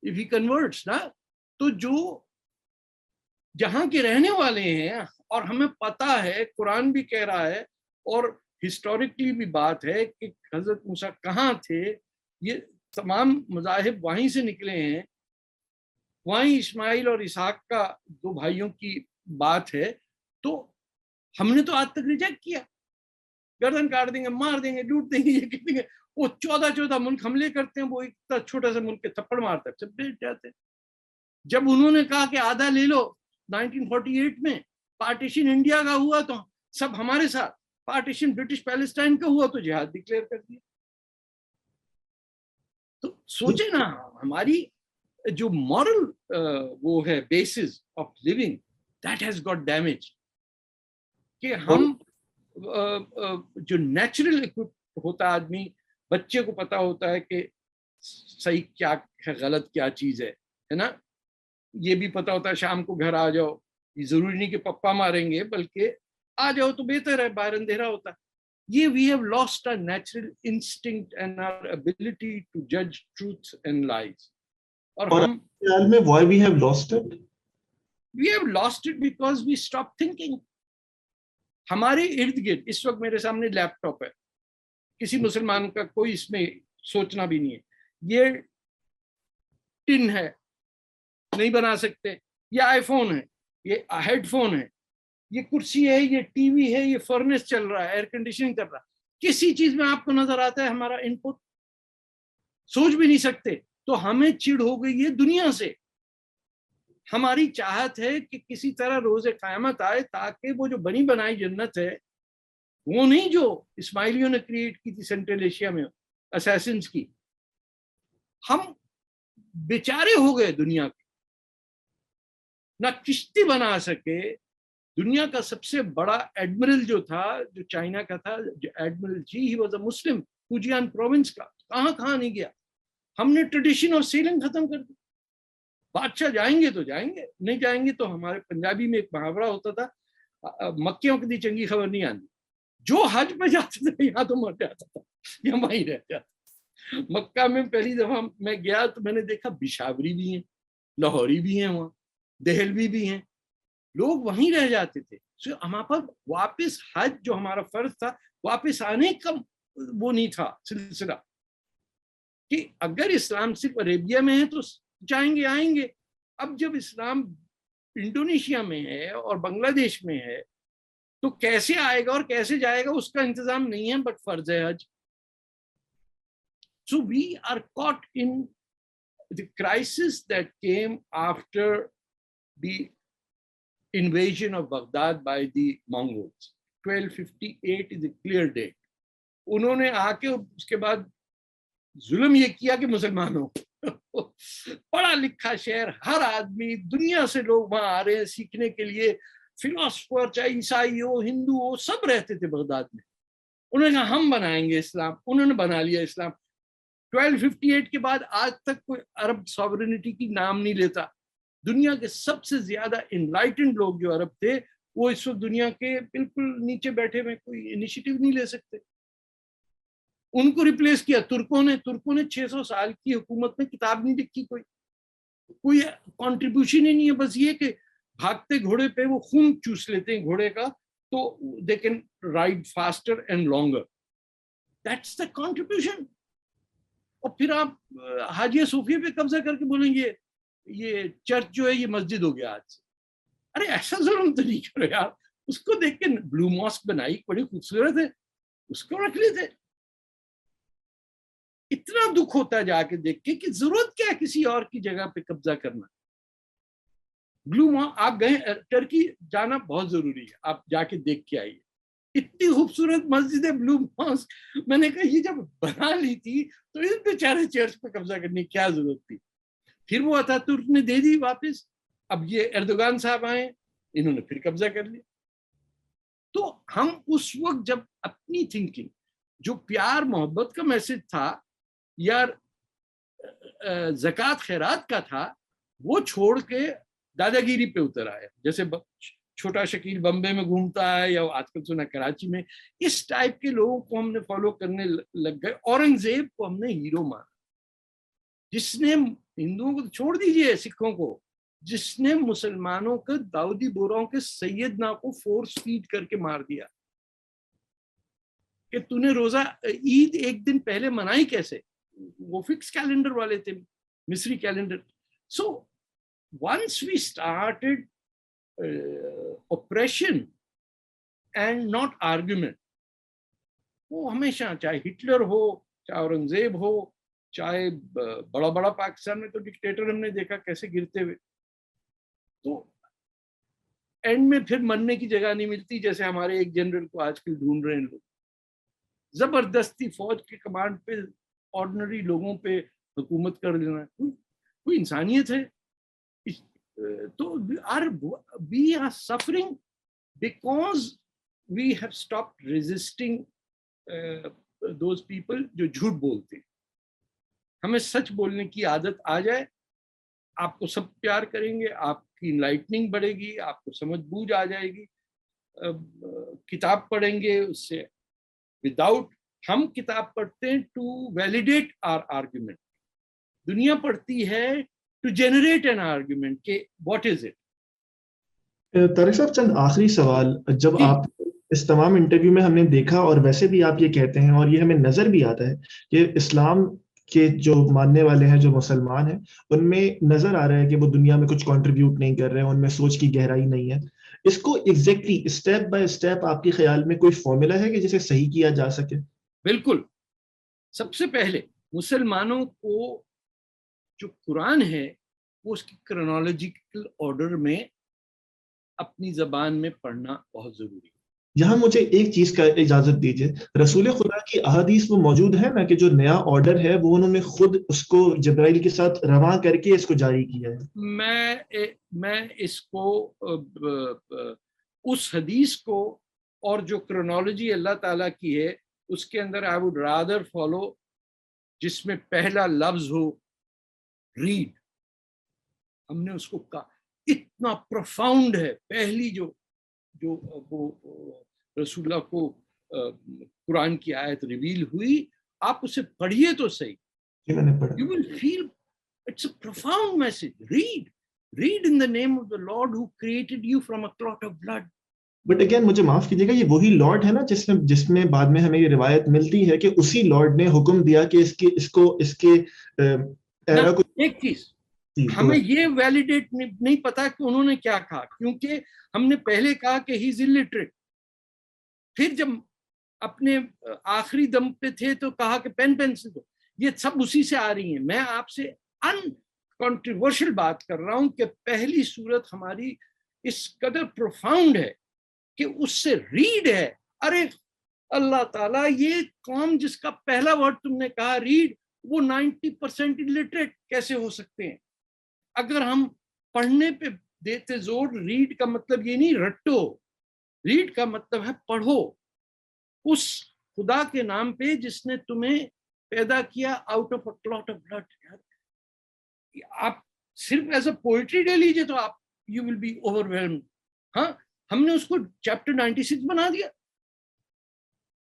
if he converts نا. تو جو جہاں کے رہنے والے ہیں، اور ہمیں پتا ہے قرآن بھی کہہ رہا ہے اور ہسٹوریکلی بھی بات ہے کہ حضرت موسیٰ کہاں تھے، یہ تمام مذاہب وہیں سے نکلے ہیں، وہیں اسماعیل اور اسحاق کا 2 بھائیوں کی بات ہے. تو ہم نے تو آج تک ریجیکٹ کیا, گردن کاٹ دیں گے, مار دیں گے, لوٹ دیں گے, یہ کر دیں گے. وہ 14 ملک حملے کرتے ہیں, وہ ایک چھوٹا سا ملک کے تھپڑ مارتا ہے, سب بیٹھ جاتے ہیں. جب انہوں نے کہا کہ آدھا لے لو 1948 میں, پارٹیشن انڈیا کا ہوا تو سب ہمارے ساتھ, پارٹیشن برٹش پیلسٹائن کا ہوا تو جہاد ڈکلیئر کر دیا. تو سوچے نا, ہماری جو مورل وہ ہے basis of living, that has got damage. کہ ہم جو نیچرل اکوپ ہوتا آدمی, بچے کو پتا ہوتا ہے کہ صحیح کیا ہے, غلط کیا چیز ہے نا, یہ بھی پتا ہوتا ہے شام کو گھر آ جاؤ, یہ ضروری نہیں کہ پپا ماریں گے, بلکہ آ جاؤ تو بہتر ہے, باہر اندھیرا ہوتا ہے. یہ we have lost our natural instinct and our ability to judge truth and lies. اور ہم خیال میں why we have lost it? We have lost it because we stopped thinking. ہمارے ارد گرد اس وقت میرے سامنے لیپ ٹاپ ہے, کسی مسلمان کا کوئی اس میں سوچنا بھی نہیں ہے, یہ ٹن ہے نہیں بنا سکتے, یہ آئی فون ہے, یہ ہیڈ فون ہے, یہ کرسی ہے, یہ ٹی وی ہے, یہ فرنس چل رہا ہے, ایئر کنڈیشننگ کر رہا ہے. کسی چیز میں آپ کو نظر آتا ہے ہمارا ان پٹ؟ سوچ بھی نہیں سکتے. تو ہمیں چڑ ہو گئی ہے دنیا سے. ہماری چاہت ہے کہ کسی طرح روز قیامت آئے تاکہ وہ جو بنی بنائی جنت ہے, وہ نہیں جو اسماعیلیوں نے کریٹ کی تھی سینٹرل ایشیا میں اسیسنز کی. ہم بیچارے ہو گئے دنیا کے, نہ کشتی بنا سکے. دنیا کا سب سے بڑا ایڈمرل جو تھا, جو چائنا کا تھا, جو ایڈمرل جی, he was a Muslim, Fujian province کا, کہاں نہیں گیا. ہم نے ٹریڈیشن آف سیلنگ ختم کر دی. بادشاہ جائیں گے تو جائیں گے, نہیں جائیں گے تو ہمارے پنجابی میں ایک محاورہ ہوتا تھا, مکیوں کی چنگی خبر نہیں آتی. جو حج پہ جاتے تھے یہاں تو مر جاتا تھا, یا وہیں رہ جاتا. مکہ میں پہلی دفعہ میں گیا تو میں نے دیکھا بشاوری بھی ہیں, لاہوری بھی ہیں, وہاں دہلوی بھی ہیں, لوگ وہیں رہ جاتے تھے. ہمارے پاس واپس حج جو ہمارا فرض تھا, واپس آنے کا وہ نہیں تھا سلسلہ, کہ اگر اسلام صرف عربیہ میں ہے تو جائیں گے آئیں گے. اب جب اسلام انڈونیشیا میں ہے اور بنگلہ دیش میں ہے تو کیسے آئے گا اور کیسے جائے گا اس کا انتظام نہیں ہے, بٹ فرض ہے حج. So we are caught in the crisis that came after the invasion of Baghdad by the Mongols. 1258 is a clear date. انہوں نے آ کے اس کے بعد ظلم یہ کیا کہ مسلمانوں پڑھا لکھا شہر, ہر آدمی, دنیا سے لوگ وہاں آ رہے ہیں سیکھنے کے لیے, فلاسفر چاہے عیسائی ہو ہندو ہو, سب رہتے تھے بغداد میں. انہوں نے کہا ہم بنائیں گے اسلام, انہوں نے بنا لیا اسلام. 1258 کے بعد آج تک کوئی عرب ساورنٹی کی نام نہیں لیتا. دنیا کے سب سے زیادہ انلائٹنڈ لوگ جو عرب تھے وہ اس وقت دنیا کے بالکل نیچے بیٹھے ہوئے, کوئی انیشیٹو نہیں لے سکتے. ان کو ریپلیس کیا ترکوں نے 600 سال کی حکومت میں کتاب نہیں لکھی, کوئی کنٹریبیوشن ہی نہیں ہے. بس یہ کہ بھاگتے گھوڑے پہ وہ خون چوس لیتے ہیں گھوڑے کا, تو they can ride faster and longer. That's the contribution. اور پھر آپ حاجیہ صوفیہ پہ قبضہ کر کے بولیں گے یہ چرچ جو ہے یہ مسجد ہو گیا آج سے. ارے ایسا ظلم تو نہیں کرو یار. اس کو دیکھ کے بلو ماسک بنائی, بڑی خوبصورت ہے, اس کو رکھ لیتے. اتنا دکھ ہوتا ہے جا کے دیکھ کے کہ ضرورت کیا ہے کسی اور کی جگہ پہ قبضہ کرنا. آپ گئے ٹرکی, جانا بہت ضروری ہے, آپ جا کے دیکھ کے آئیے. اتنی خوبصورت مسجد ہے بلو ماسک. میں نے کہا یہ جب بنا لی تھی تو اس بیچارے چرچ پہ قبضہ کرنے کی کیا ضرورت تھی. پھر وہ ترک نے دے دی واپس. اب یہ ایردوغان صاحب آئے, انہوں نے پھر قبضہ کر لیا. تو ہم اس وقت جب اپنی تھنکنگ, جو پیار محبت کا میسج تھا یا زکوٰۃ خیرات کا تھا, وہ چھوڑ کے دادا گیری پہ اتر آیا. جیسے چھوٹا شکیل بمبے میں گھومتا ہے یا آج کل سنا کراچی میں, اس ٹائپ کے لوگوں کو ہم نے فالو کرنے لگ گئے. اورنگزیب کو ہم نے ہیرو مانا, جس نے ہندوؤں کو چھوڑ دیجئے, سکھوں کو, جس نے مسلمانوں کے داؤدی بوراؤں کے سیدنا کو فورس فیڈ کر کے مار دیا کہ تو نے روزہ عید ایک دن پہلے منائی کیسے. وہ فکس کیلنڈر والے تھے, مصری calendar. So once we started oppression and not argument. وہ ہمیشہ چاہے ہٹلر ہو, چاہے اورنگزیب ہو, چاہے بڑا بڑا پاکستان میں تو ڈکٹیٹر ہم نے دیکھا کیسے گرتے ہوئے, تو اینڈ میں پھر مرنے کی جگہ نہیں ملتی, جیسے ہمارے ایک جنرل کو آج کل ڈھونڈ رہے ہیں لوگ, زبردستی فوج کے کمانڈ پہ آرڈنری لوگوں پہ حکومت کر لینا. کوئی انسانیت ہے؟ تو we are suffering because we have stopped resisting those people جو جھوٹ بولتے ہیں. ہمیں سچ بولنے کی عادت آ جائے, آپ کو سب پیار کریں گے, آپ کی انلائٹننگ بڑھے گی, آپ کو سمجھ بوجھ آ جائے گی. کتاب پڑھیں گے اس سے, وداؤٹ, ہم کتاب پڑھتے ہیں ٹو ویلیڈیٹ آر آرگیومنٹ, دنیا پڑھتی ہے ٹو جنریٹ این آرگیومنٹ کہ واٹ از اٹ. طارق صاحب چند آخری سوال, جب آپ اس تمام انٹرویو میں ہم نے دیکھا, اور ویسے بھی آپ یہ کہتے ہیں اور یہ ہمیں نظر بھی آتا ہے کہ اسلام کے جو ماننے والے ہیں, جو مسلمان ہیں, ان میں نظر آ رہا ہے کہ وہ دنیا میں کچھ کنٹریبیوٹ نہیں کر رہے ہیں, ان میں سوچ کی گہرائی نہیں ہے. اس کو ایگزیکٹلی اسٹیپ بائی اسٹیپ آپ کے خیال میں کوئی فارمولا ہے کہ جسے صحیح کیا جا سکے؟ بالکل. سب سے پہلے مسلمانوں کو جو قرآن ہے وہ اس کی کرونالوجیکل آرڈر میں اپنی زبان میں پڑھنا بہت ضروری ہے. یہاں مجھے ایک چیز کا اجازت دیجیے, رسول خدا کی احادیث وہ موجود ہے نا کہ جو نیا آرڈر ہے وہ انہوں نے خود اس کو جبرائیل کے ساتھ رواں کر کے اس کو جاری کیا ہے. میں اس کو اس حدیث کو اور جو کرونالوجی اللہ تعالیٰ کی ہے اس کے اندر I would rather follow جس میں پہلا لفظ ہو ریڈ. ہم نے اس کو کہا اتنا پروفاؤنڈ ہے. پہلی جو وہ رسول اللہ کو قرآن کی آیت ریویل ہوئی, آپ اسے پڑھیے تو صحیح, you will feel it's a profound message. Read in the name of the Lord who created you from a clot of blood. But again مجھے معاف کیجیے گا, یہ وہی لارڈ ہے نا جس میں بعد میں ہمیں یہ روایت ملتی ہے کہ اسی لارڈ نے حکم دیا کہ اس کے ایک چیز ہمیں یہ ویلیڈیٹ نہیں پتا کہ انہوں نے کیا کہا, کیونکہ ہم نے پہلے کہا کہ ہی از الٹریٹ, پھر جب اپنے آخری دم پہ تھے تو کہا کہ پین پینسل دو. یہ سب اسی سے آ رہی ہیں. میں آپ سے ان کنٹروورشل بات کر رہا ہوں کہ پہلی صورت ہماری اس قدر پروفاؤنڈ ہے کہ اس سے ریڈ ہے. ارے اللہ تعالیٰ, یہ قوم جس کا پہلا ورڈ تم نے کہا ریڈ, وہ 90% الٹریٹ کیسے ہو سکتے ہیں؟ اگر ہم پڑھنے پہ دیتے زور, ریڈ کا مطلب یہ نہیں رٹو, ریڈ کا مطلب ہے پڑھو اس خدا کے نام پہ جس نے تمہیں پیدا کیا out of a clot of blood. آپ صرف ایز اے پوئٹری لے لیجیے تو آپ you will be overwhelmed. ہاں, ہم نے اس کو چیپٹر 96 بنا دیا,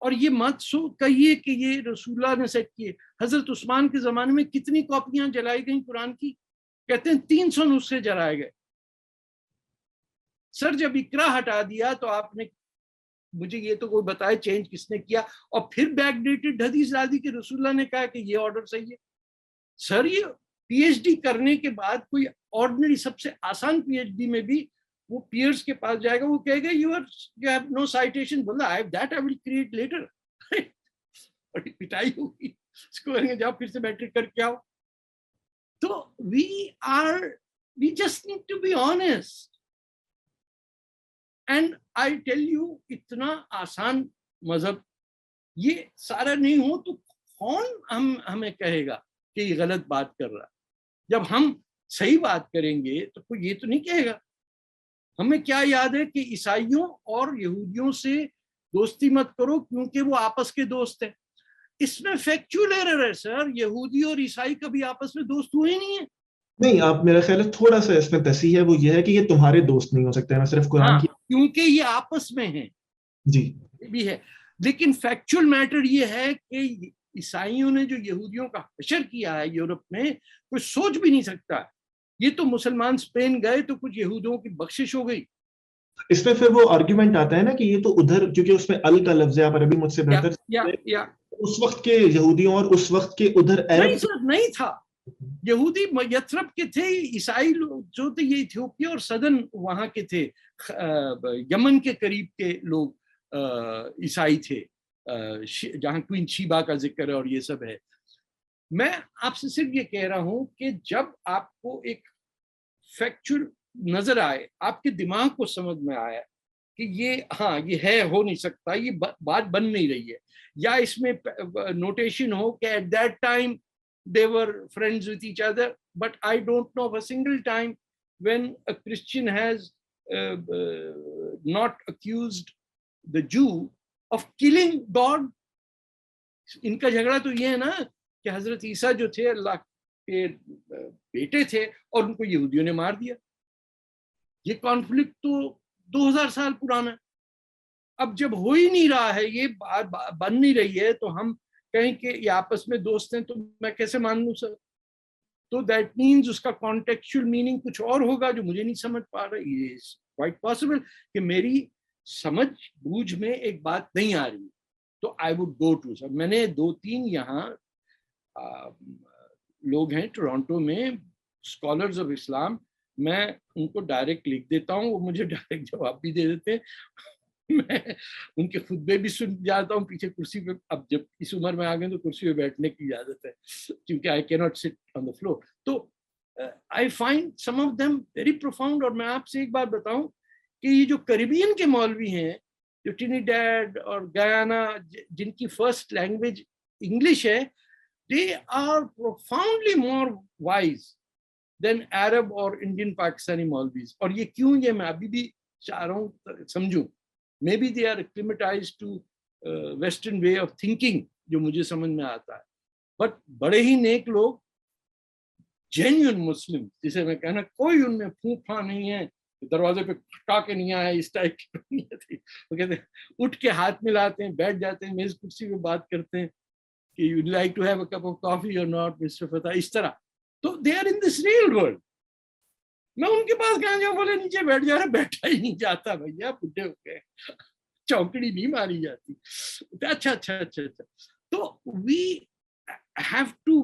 اور یہ مت کہیے کہ یہ رسول اللہ نے سیٹ کیے. حضرت عثمان کے زمانے میں کتنی کاپیاں جلائی گئیں قرآن کی؟ کہتے ہیں 300 نسخے جلائے گئے. سر جب اقرا ہٹا دیا تو آپ نے مجھے یہ تو کوئی بتائے چینج کس نے کیا, اور پھر بیک ڈیٹڈ حدیث لا دی کہ رسول اللہ نے کہا کہ یہ آرڈر صحیح ہے. سر یہ پی ایچ ڈی کرنے کے بعد کوئی آرڈنری سب سے آسان پی ایچ ڈی میں بھی وہ پیئرس کے پاس جائے گا, وہ کہے گا you have no citation. بولا that I will create later. بڑی پٹائی ہوگی اس کو, جاؤ پھر سے میٹرک کر کے آؤ. تو we just need to be honest. And I tell you, اتنا آسان مذہب یہ سارا نہیں ہو تو کون ہمیں کہے گا کہ یہ غلط بات کر رہا. جب ہم صحیح بات کریں گے تو کوئی یہ تو نہیں کہے گا. ہمیں کیا یاد ہے کہ عیسائیوں اور یہودیوں سے دوستی مت کرو کیونکہ وہ آپس کے دوست ہیں. اس میں فیکچوئل ایرر ہے سر. یہودی اور عیسائی کبھی آپس میں دوست ہوئے نہیں ہیں. نہیں, آپ میرا خیال ہے تھوڑا سا اس میں تصحیح ہے, وہ یہ ہے کہ یہ تمہارے دوست نہیں ہو سکتے. میں صرف قرآن کی کیونکہ یہ آپس میں ہیں جی بھی ہے. لیکن فیکچوئل میٹر یہ ہے کہ عیسائیوں نے جو یہودیوں کا حشر کیا ہے یورپ میں, کوئی سوچ بھی نہیں سکتا. یہ تو مسلمان اسپین گئے تو کچھ یہودیوں کی بخشش ہو گئی. اس میں پھر وہ آرگیومنٹ آتا ہے نا کہ یہ تو ادھر, کیونکہ اس میں ال کا لفظ ہے, آپ عربی مجھ سے بہتر, اس وقت کے یہودیوں اور اس وقت کے ادھر نہیں تھا. یہودی یثرب کے تھے, عیسائی لوگ جو تھے یہ ایتھیوپیا اور سدن وہاں کے تھے, یمن کے قریب کے لوگ, عیسائی تھے, جہاں کوئن شیبا کا ذکر ہے اور یہ سب ہے. میں آپ سے صرف یہ کہہ رہا ہوں کہ جب آپ کو ایک فیکچول نظر آئے, آپ کے دماغ کو سمجھ میں آیا کہ یہ ہاں یہ ہے, ہو نہیں سکتا, یہ بات بن نہیں رہی ہے, یا اس میں نوٹیشن ہو کہ at that time they were friends with each other, but I don't know of a single time when a Christian has not accused the Jew of killing God. ان کا جھگڑا تو یہ ہے نا کہ حضرت عیسیٰ جو تھے اللہ کے بیٹے تھے اور ان کو یہودیوں نے مار دیا. یہ کانفلکٹ تو 2000 سال پرانا ہے. اب جب ہو ہی نہیں رہا ہے, یہ بات بن نہیں رہی ہے, تو ہم کہیں کہ یہ آپس میں دوست ہیں, تو میں کیسے مان لوں سر؟ تو دیٹ مینز اس کا کانٹیکچوئل میننگ کچھ اور ہوگا جو مجھے نہیں سمجھ پا رہا. یہ کوائٹ پاسبل کہ میری سمجھ بوجھ میں ایک بات نہیں آ رہی, تو آئی وڈ گو ٹو سر. میں نے 2-3 یہاں لوگ ہیں ٹورانٹو میں, اسکالرز آف اسلام, میں ان کو ڈائریکٹ لکھ دیتا ہوں, وہ مجھے ڈائریکٹ جواب بھی دے دیتے ہیں. میں ان کے خطبے بھی سن جاتا ہوں پیچھے کرسی پہ. اب جب اس عمر میں آ گئے تو کرسی پہ بیٹھنے کی اجازت ہے, کیونکہ آئی کی ناٹ سٹ آن دا فلور. تو I find some of them very profound. اور میں آپ سے ایک بات بتاؤں کہ یہ جو کریبین کے مولوی ہیں, جو ٹرینیڈیڈ اور گیانا, جن کی فرسٹ لینگویج انگلش ہے, they are profoundly more wise than Arab اور انڈین پاکستانی مولویز. اور یہ کیوں, یہ میں ابھی بھی چاہ رہا ہوں سمجھوں. Maybe they are acclimatized to Western way of thinking, جو مجھے سمجھ میں آتا ہے. بٹ بڑے ہی نیک لوگ, جینیون مسلم, جسے میں کہنا کوئی ان میں پھونپھا نہیں ہے, دروازے پہ کھٹا کے نہیں آیا, اس ٹائپ کی نہیں تھی. وہ کہتے ہیں اٹھ کے ہاتھ ملاتے ہیں, بیٹھ جاتے ہیں, میز کرسی پہ بات کرتے ہیں کہ you like to have a cup of coffee اور ناٹ مسٹر فتح, اس طرح. تو they are in this real world. میں ان کے پاس کہاں جاؤں, بولے نیچے بیٹھ جا رہا, بیٹھا ہی نہیں جاتا بھیا, بڈھے ہو گئے, چوکڑی نہیں ماری جاتی. اچھا اچھا اچھا اچھا. تو وی ہیو ٹو,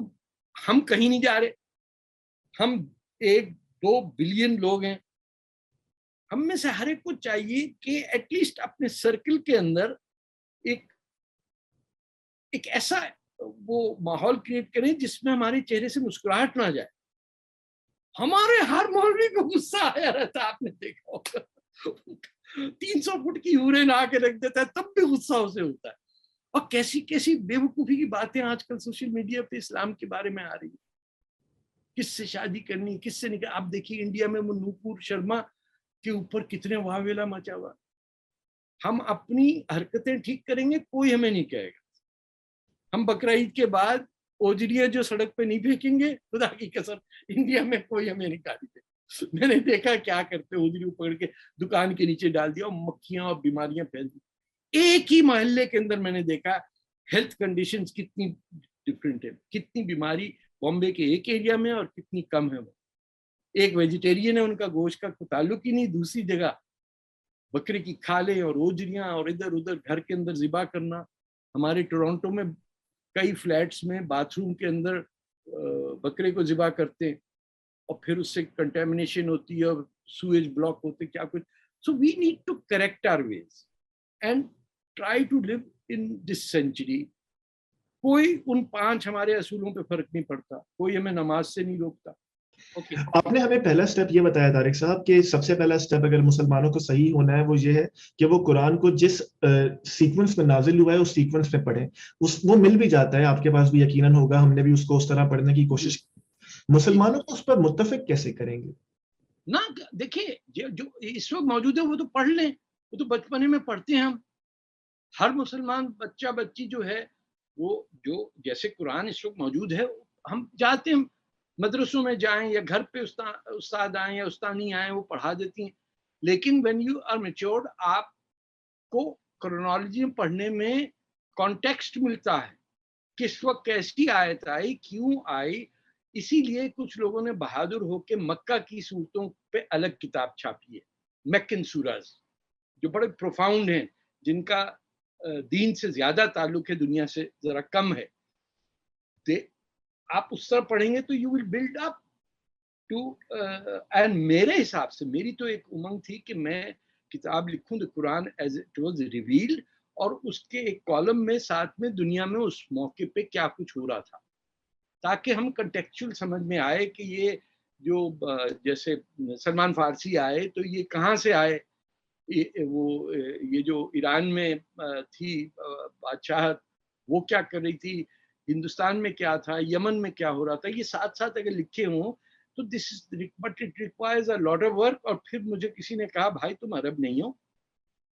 ہم کہیں نہیں جا رہے, ہم 1-2 بلین لوگ ہیں, ہم میں سے ہر ایک کو چاہیے کہ ایٹ لیسٹ اپنے سرکل کے اندر ایک ایسا وہ ماحول کریٹ کریں جس میں ہمارے چہرے سے مسکراہٹ نہ جائے. ہمارے ہر مولوی کو غصہ آیا رہتا ہے, آپ نے دیکھا ہوگا, 300 فٹ کی ہورے نہ کے رکھ دیتا ہے, تب بھی غصہ اسے ہوتا ہے. اور کیسی کیسی بے وقوفی کی باتیں آج کل سوشل میڈیا پہ اسلام کے بارے میں آ رہی ہیں. کس سے شادی کرنی, کس سے نکاح. آپ دیکھیے انڈیا میں وہ نوپور شرما کے اوپر کتنے واویلا مچا ہوا. ہم اپنی حرکتیں ٹھیک کریں گے, کوئی ہمیں نہیں کہے گا. ہم بقرعید کے بعد اوجریاں جو سڑک پہ نہیں پھینکیں گے, خدا کی قسم انڈیا میں کوئی ہمیں نہیں گالی دے. میں نے دیکھا کیا کرتے, اوجری پکڑ کے دکان کے نیچے ڈال دیا, اور مکھیاں اور بیماریاں پھیل دی. ایک ہی محلے کے اندر میں نے دیکھا ہیلتھ کنڈیشنز کتنی ڈفرینٹ ہے, کتنی بیماری بامبے کے ایک ایریا میں اور کتنی کم ہے. وہ ایک ویجیٹیرین ہے, ان کا گوشت کا کوئی تعلق ہی نہیں, دوسری جگہ بکرے کی کھالیں اور اوجریاں اور ادھر ادھر گھر کے اندر ذبح کرنا. ہمارے ٹورانٹو میں کئی فلیٹس میں باتھ روم کے اندر بکرے کو ذبح کرتے ہیں, اور پھر اس سے کنٹامینیشن ہوتی ہے اور سویج بلاک ہوتے, کیا کچھ. So we need to correct our ways and try to live in this century. کوئی ان 5 ہمارے اصولوں پہ فرق نہیں پڑتا, کوئی ہمیں نماز سے نہیں روکتا. آپ نے ہمیں پہلا سٹیپ یہ بتایا طارق صاحب کہ سب سے پہلا سٹیپ اگر مسلمانوں کو صحیح ہونا ہے وہ یہ ہے کہ وہ قرآن کو جس سیکوینس میں نازل ہوا ہے اس سیکوینس میں پڑھیں. وہ مل بھی جاتا ہے, آپ کے پاس بھی یقیناً ہوگا, ہم نے بھی اس کو اس طرح پڑھنے کی کوشش کی. مسلمانوں کو اس پر متفق کیسے کریں گے؟ نہ دیکھیے جو اس وقت موجود ہے وہ تو پڑھ لیں, وہ تو بچپنے میں پڑھتے ہیں. ہم ہر مسلمان بچہ بچی جو ہے وہ جو جیسے قرآن اس وقت موجود ہے, ہم جاتے ہیں مدرسوں میں جائیں یا گھر پہ استاد آئیں یا استانی آئیں, وہ پڑھا دیتی ہیں. لیکن when you are matured, آپ کو کرونالوجی پڑھنے میں کانٹیکسٹ ملتا ہے, کس وقت کیسی آیت آئی, کیوں آئی. اسی لیے کچھ لوگوں نے بہادر ہو کے مکہ کی صورتوں پہ الگ کتاب چھاپی ہے, مکن سوراز, جو بڑے پروفاؤنڈ ہیں, جن کا دین سے زیادہ تعلق ہے, دنیا سے ذرا کم ہے. آپ اس طرح پڑھیں گے تو you will build up to. And میرے حساب سے میری تو ایک امنگ تھی کہ میں کتاب لکھوں the Quran as it was revealed, اور اس کے ایک کالم میں ساتھ میں دنیا میں اس موقع پہ کیا کچھ ہو رہا تھا، تاکہ ہم کنٹیکچوئل سمجھ میں آئے کہ یہ جو جیسے سلمان فارسی آئے تو یہ کہاں سے آئے، یہ جو ایران میں تھی بادشاہت وہ کیا کر رہی تھی، ہندوستان میں کیا تھا، یمن میں کیا ہو رہا تھا، یہ ساتھ ساتھ اگر لکھے ہوں تو this is but it requires a lot of work. اور پھر مجھے کسی نے کہا بھائی تم عرب نہیں ہو،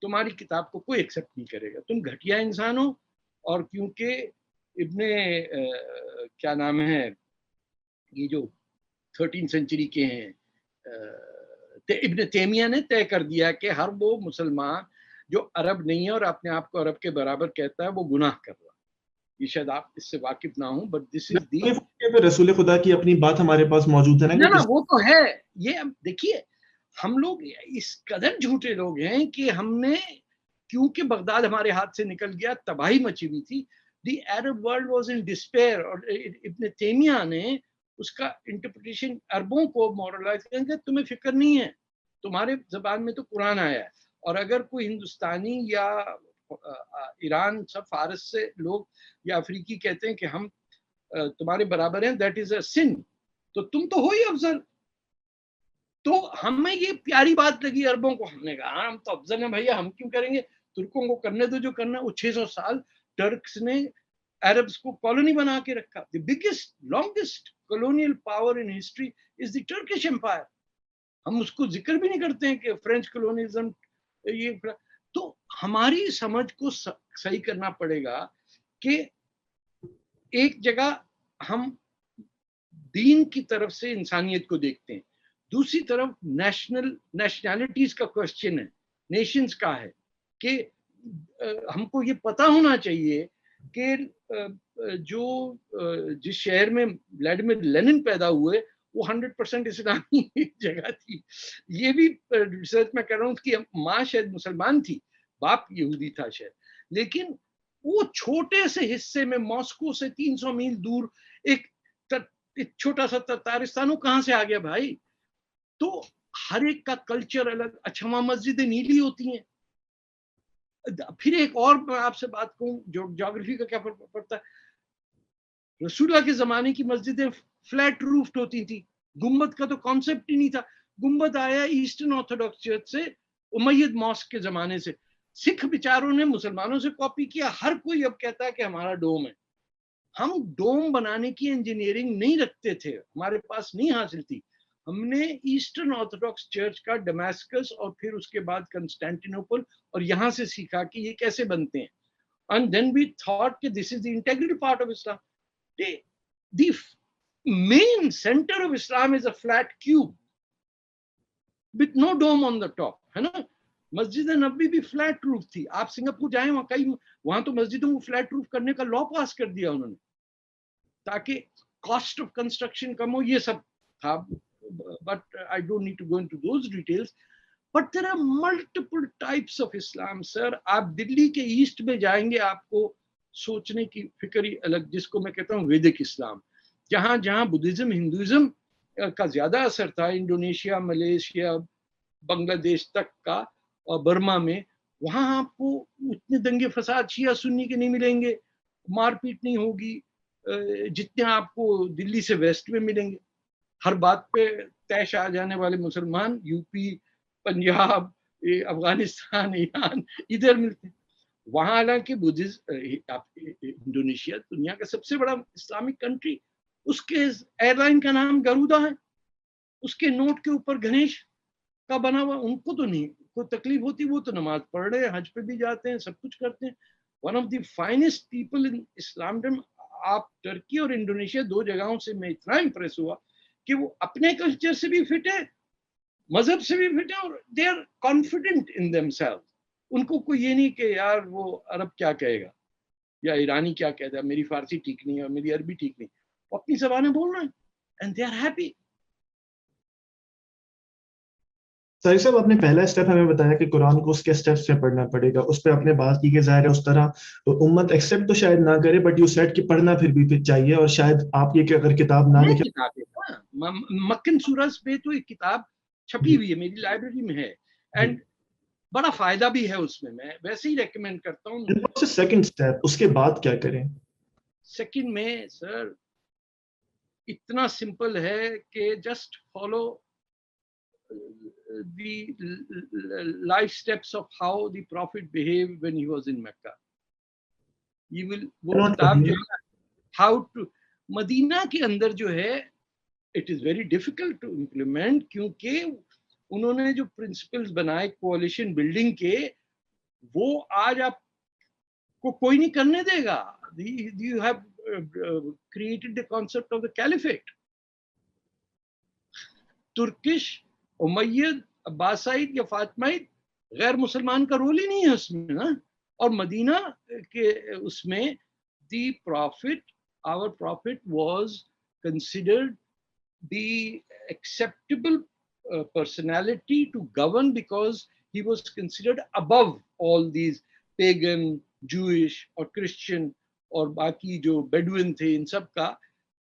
تمہاری کتاب کو کوئی ایکسیپٹ نہیں کرے گا، تم گھٹیا انسان ہو. اور کیونکہ ابن کیا نام ہے یہ جو 13 سینچری کے ہیں ابن تیمیہ نے طے کر دیا کہ ہر وہ مسلمان جو عرب نہیں ہے اور اپنے آپ کو عرب کے برابر کہتا ہے وہ گناہ کر رہا. یہ شاید آپ اس سے واقف نہ ہوں بٹ دس از دی رسول خدا کی اپنی بات ہمارے پاس موجود ہے نا وہ تو ہے. یہ دیکھیے ہم لوگ اس قدر جھوٹے لوگ ہیں کہ ہم نے کیونکہ بغداد ہمارے ہاتھ سے نکل گیا تباہی مچی ہوئی تھی. The Arab world was in despair. اور ابن تیمیہ نے اس کا انٹرپریٹیشن عربوں کو مورلائز کریں کہ تمہیں فکر نہیں ہے، تمہارے زبان میں تو قرآن آیا ہے، اور اگر کوئی ہندوستانی یا ایران سب فارس سے لوگ یا افریقی کہتے ہیں کہ ہم تمہارے برابر ہیں دیٹ از اے سن، تو تم تو ہو ہی افضل. تو ہمیں یہ پیاری بات لگی عربوں کو، ہم نے کہا ہاں ہم تو افضل ہیں بھیا، ہم کیوں کریں گے، ترکوں کو کرنے دو جو کرنا. وہ 600 سال ٹرکس نے عربس کو کالونی بنا کے رکھا. The biggest longest colonial power in history is the Turkish Empire. ہم اس کو ذکر بھی نہیں کرتے ہیں کہ فرینچ کولونیزم یہ. تو ہماری سمجھ کو صحیح کرنا پڑے گا کہ ایک جگہ ہم دین کی طرف سے انسانیت کو دیکھتے ہیں، دوسری طرف نیشنلٹیز کا کوشچن ہے، نیشنز کا ہے کہ ہم کو یہ پتا ہونا چاہیے کہ جو جس شہر میں ولیڈیمر لینن پیدا ہوئے وہ 100% اسلامی جگہ تھی. یہ بھی ریسرچ میں کر رہا ہوں کہ ماں شاید مسلمان تھی، باپ یہودی تھا شاید، لیکن وہ چھوٹے سے حصے میں ماسکو سے 300 میل دور ایک چھوٹا سا تتارستان وہ کہاں سے آ گیا بھائی. تو ہر ایک کا کلچر الگ. اچھا وہاں مسجدیں نیلی ہوتی ہیں. پھر ایک اور میں آپ سے بات کہوں جو جغرافی کا کیا پڑتا ہے، رسول اللہ کے زمانے کی مسجدیں فلیٹ روفڈ ہوتی تھی، گنبد کا تو کانسیپٹ ہی نہیں تھا. گنبد آیا ایسٹرن آرتھوڈاکس چرچ سے، امیید ماسک کے زمانے سے. سکھ بیچاروں نے مسلمانوں سے کاپی کیا. ہر کوئی اب کہتا ہے کہ ہمارا ڈوم ہے. ہم ڈوم بنانے کی انجینئرنگ نہیں رکھتے تھے، ہمارے پاس نہیں حاصل تھی. ہم نے ایسٹرن آرتھوڈاکس چرچ کا ڈیماسکس اور پھر اس کے بعد کنسٹینٹینوپل اور یہاں سے سیکھا کہ یہ کیسے بنتے ہیں. And then we thought that this is the integral part of Islam. The main center of Islam is a flat cube with no dome on the top, ہے نا. مسجد نبوی بھی فلیٹ روف تھی. آپ سنگاپور جائیں وہاں تو مسجدوں کو فلیٹ روف کرنے کا لا پاس کر دیا انہوں نے تاکہ کاسٹ آف کنسٹرکشن کم ہو. یہ سب تھا but I don't need to go into those details. But there are multiple types of Islam, sir. آپ دلی کے ایسٹ میں جائیں گے آپ کو سوچنے کی فکر ہی الگ، جس کو میں کہتا ہوں ویدک اسلام. جہاں جہاں بدھزم ہندوازم کا زیادہ اثر تھا، انڈونیشیا، ملیشیا، بنگلہ دیش تک کا اور برما میں، وہاں آپ کو اتنے دنگے فساد شیعہ سنی کے نہیں ملیں گے، مار پیٹ نہیں ہوگی جتنے آپ کو دلی سے ویسٹ میں ملیں گے. ہر بات پہ طیش آ جانے والے مسلمان یو پی، پنجاب، افغانستان، ایران ادھر ملتے ہیں. وہاں حالانکہ انڈونیشیا دنیا کا سب سے بڑا اسلامک کنٹری، اس کے ایئر لائن کا نام گرودا ہے، اس کے نوٹ کے اوپر گنیش کا بنا ہوا. ان کو تو نہیں کوئی تکلیف ہوتی، وہ تو نماز پڑھ رہے ہیں، حج پہ بھی جاتے ہیں، سب کچھ کرتے ہیں. One of the finest people in Islamdom. آپ ٹرکی اور انڈونیشیا دو جگہوں سے میں اتنا امپریس ہوا کہ وہ اپنے کلچر سے بھی فٹ ہے، مذہب سے بھی فٹ ہے، اور they are confident in them self. ان کو کوئی یہ نہیں کہ یار وہ عرب کیا کہے گا یا ایرانی کیا کہتا ہے، میری فارسی ٹھیک نہیں ہے اور میری عربی ٹھیک نہیں، وہ اپنی زبانیں بول رہے ہیں اینڈ دے آر ہیپی. ساری صاحب آپ نے پہلا اسٹیپ ہمیں بتایا کہ قرآن کو اس کے اسٹیپس سے پڑھنا پڑے گا، اس پہ آپ نے بات کی کہ ظاہر ہے اس طرح امت ایکسیپٹ تو شاید نہ کرے، بٹ یو سیٹ کہ پڑھنا پھر چاہیے. اور شاید آپ یہ کہ اگر کتاب نہ لکھے، مکن سورج پہ تو ایک کتاب چھپی ہوئی ہے میری لائبریری میں ہے. اینڈ بڑا فائدہ بھی ہے اس میں ویسے ہی ریکمینڈ کرتا ہوں. سیکنڈ اسٹیپ اس کے بعد کیا کریں؟ سیکنڈ میں سر اتنا سمپل ہے کہ just follow the life steps of how the Prophet behaved when he was in Mecca. You will وہ کتاب جو ہے how to مدینہ کے اندر جو ہے it is very difficult to implement کیونکہ انہوں نے جو پرنسپلز بنائے کوalition بلڈنگ کے وہ آج آپ کو کوئی نہیں کرنے دے گا. You have created the concept of the caliphate. Turkish امید عباسائد یا فاطمائد غیر مسلمان کا رول ہی نہیں ہے اس میں نا. اور مدینہ کے اس میں دی profit our prophet was considered the acceptable personality to govern because he was considered above all these pagan, Jewish or Christian اور باقی جو بیڈوین تھے ان سب کا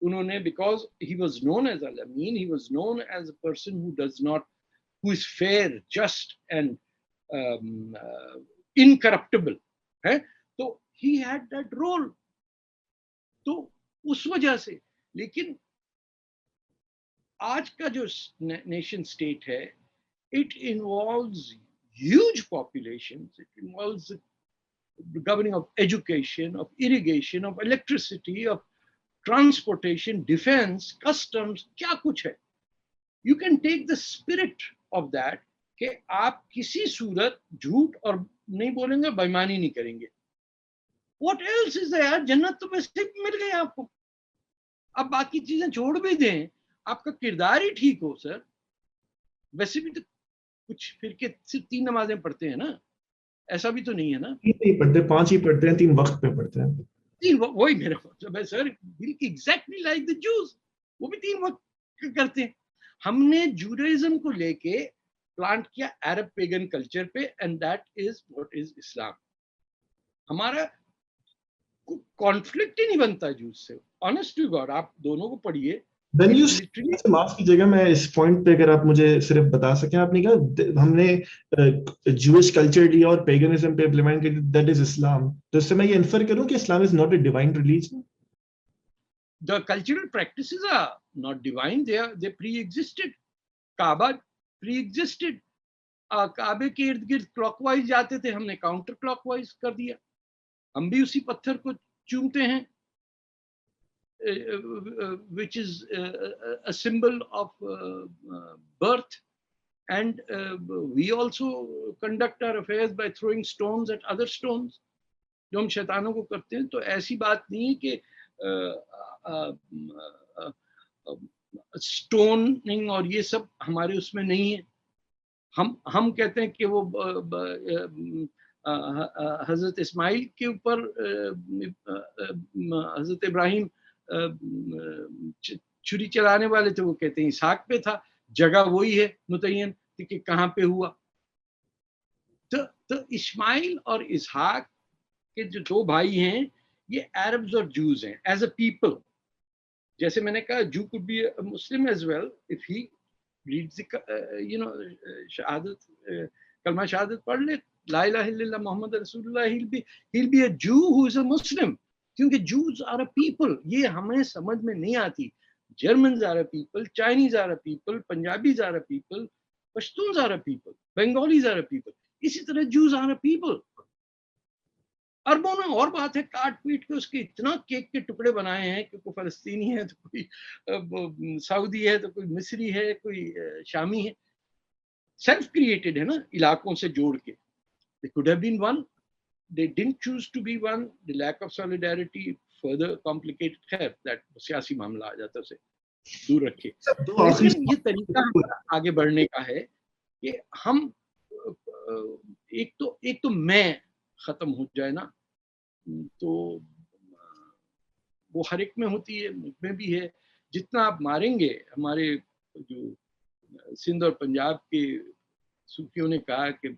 انہوں نے because he was known as Al-Amin, he was known as a person who is fair, just and incorruptible. تو he had that role. تو اس وجہ سے لیکن آج کا جو نیشن اسٹیٹ ہے it involves huge populations, it involves the governing of education, of irrigation, of electricity, of transportation, defense, customs, کیا کچھ ہے. You can take the spirit of that کہ آپ کسی صورت جھوٹ اور نہیں بولیں گے, بےایمانی نہیں کریں گے. What else is there? جنت تو ویسے مل گئی آپ کو. اب باقی چیزیں چھوڑ بھی دیں, آپ کا کردار ہی ٹھیک ہو سر. ویسے بھی تو کچھ فرقے صرف 3 نمازیں پڑھتے ہیں نا, ایسا بھی تو نہیں ہے نا. 3 نہیں پڑھتے, 5 ہی پڑھتے ہیں, 3 وقت پہ پڑھتے ہیں. وہی میرا مطلب ہے سر, ایگزیکٹلی لائک دی جوز, وہ بھی 3 وقت کرتے ہیں. ہم نے جوڈائزم کو لے کے پلانٹ کیا عرب پیگن کلچر پہ, and that is what is Islam. ہمارا کانفلکٹ ہی نہیں بنتا جوز سے. آنیسٹ ٹو گاڈ آپ دونوں کو پڑھیے. معاف کیجیے گا, میں اس پوائنٹ پہ اگر آپ مجھے صرف بتا سکیں, آپ نے کہا ہم نے جوش کلچر لیا اور پیگنزم پہ امپلیمنٹ کیا, دیٹ از اسلام. تو اس سے میں یہ انفر کروں کہ Islam is not a divine religion. The cultural practices are not divine, they pre-existed. Kaaba pre-existed. کعبے کے ارد گرد کلاک وائز جاتے تھے, ہم نے کاؤنٹر کلاک وائز کر دیا. ہم بھی اسی پتھر کو چومتے ہیں which is a symbol of birth, and we also conduct our affairs by throwing stones at other stones, جو ہم شیطانوں کو کرتے ہیں. تو ایسی بات نہیں کہ اسٹوننگ اور یہ سب ہمارے اس میں نہیں ہے. ہم کہتے ہیں کہ وہ حضرت اسماعیل کے اوپر حضرت ابراہیم چھری چلانے والے تھے, وہ کہتے ہیں اسحاق پہ تھا. جگہ وہی ہے متعین کہ کہاں پہ ہوا. تو اسماعیل اور اسحاق کے جو 2 بھائی ہیں یہ عربز اور جوز ہیں ایز اے پیپل. جیسے میں نے کہا جو could be a Muslim as well if he reads the شہادت, کلمہ شہادت پڑھ لے, لا الہ الا اللہ محمد رسول اللہ, he'll be a Jew who is a Muslim. کیونکہ Jews are a people, یہ ہمیں سمجھ میں نہیں آتی. Germans are a people, Chinese are a people, Punjabis are a people, Pashtuns are a people, Bengalis are a people. اسی طرح Jews are a people. عربوں نے اور بات ہے, کاٹ پیٹ کے اس کے اتنا کیک کے ٹکڑے بنائے ہیں کہ کوئی فلسطینی ہے تو کوئی سعودی ہے تو کوئی مصری ہے, کوئی شامی ہے. سیلف کریٹڈ ہے نا, علاقوں سے جوڑ کے. They could have been one, they didn't choose to be one. The lack of solidarity further complicated. خیر that سیاسی معاملہ آ جاتا, اسے دور رکھے. لیکن یہ طریقہ آگے بڑھنے کا ہے کہ ہم ایک تو میں ختم ہو جائے نا, تو وہ ہر ایک میں ہوتی ہے, مجھ میں بھی ہے. جتنا آپ ماریں گے, ہمارے جو سندھ اور پنجاب کے صوفیوں نے کہا کہ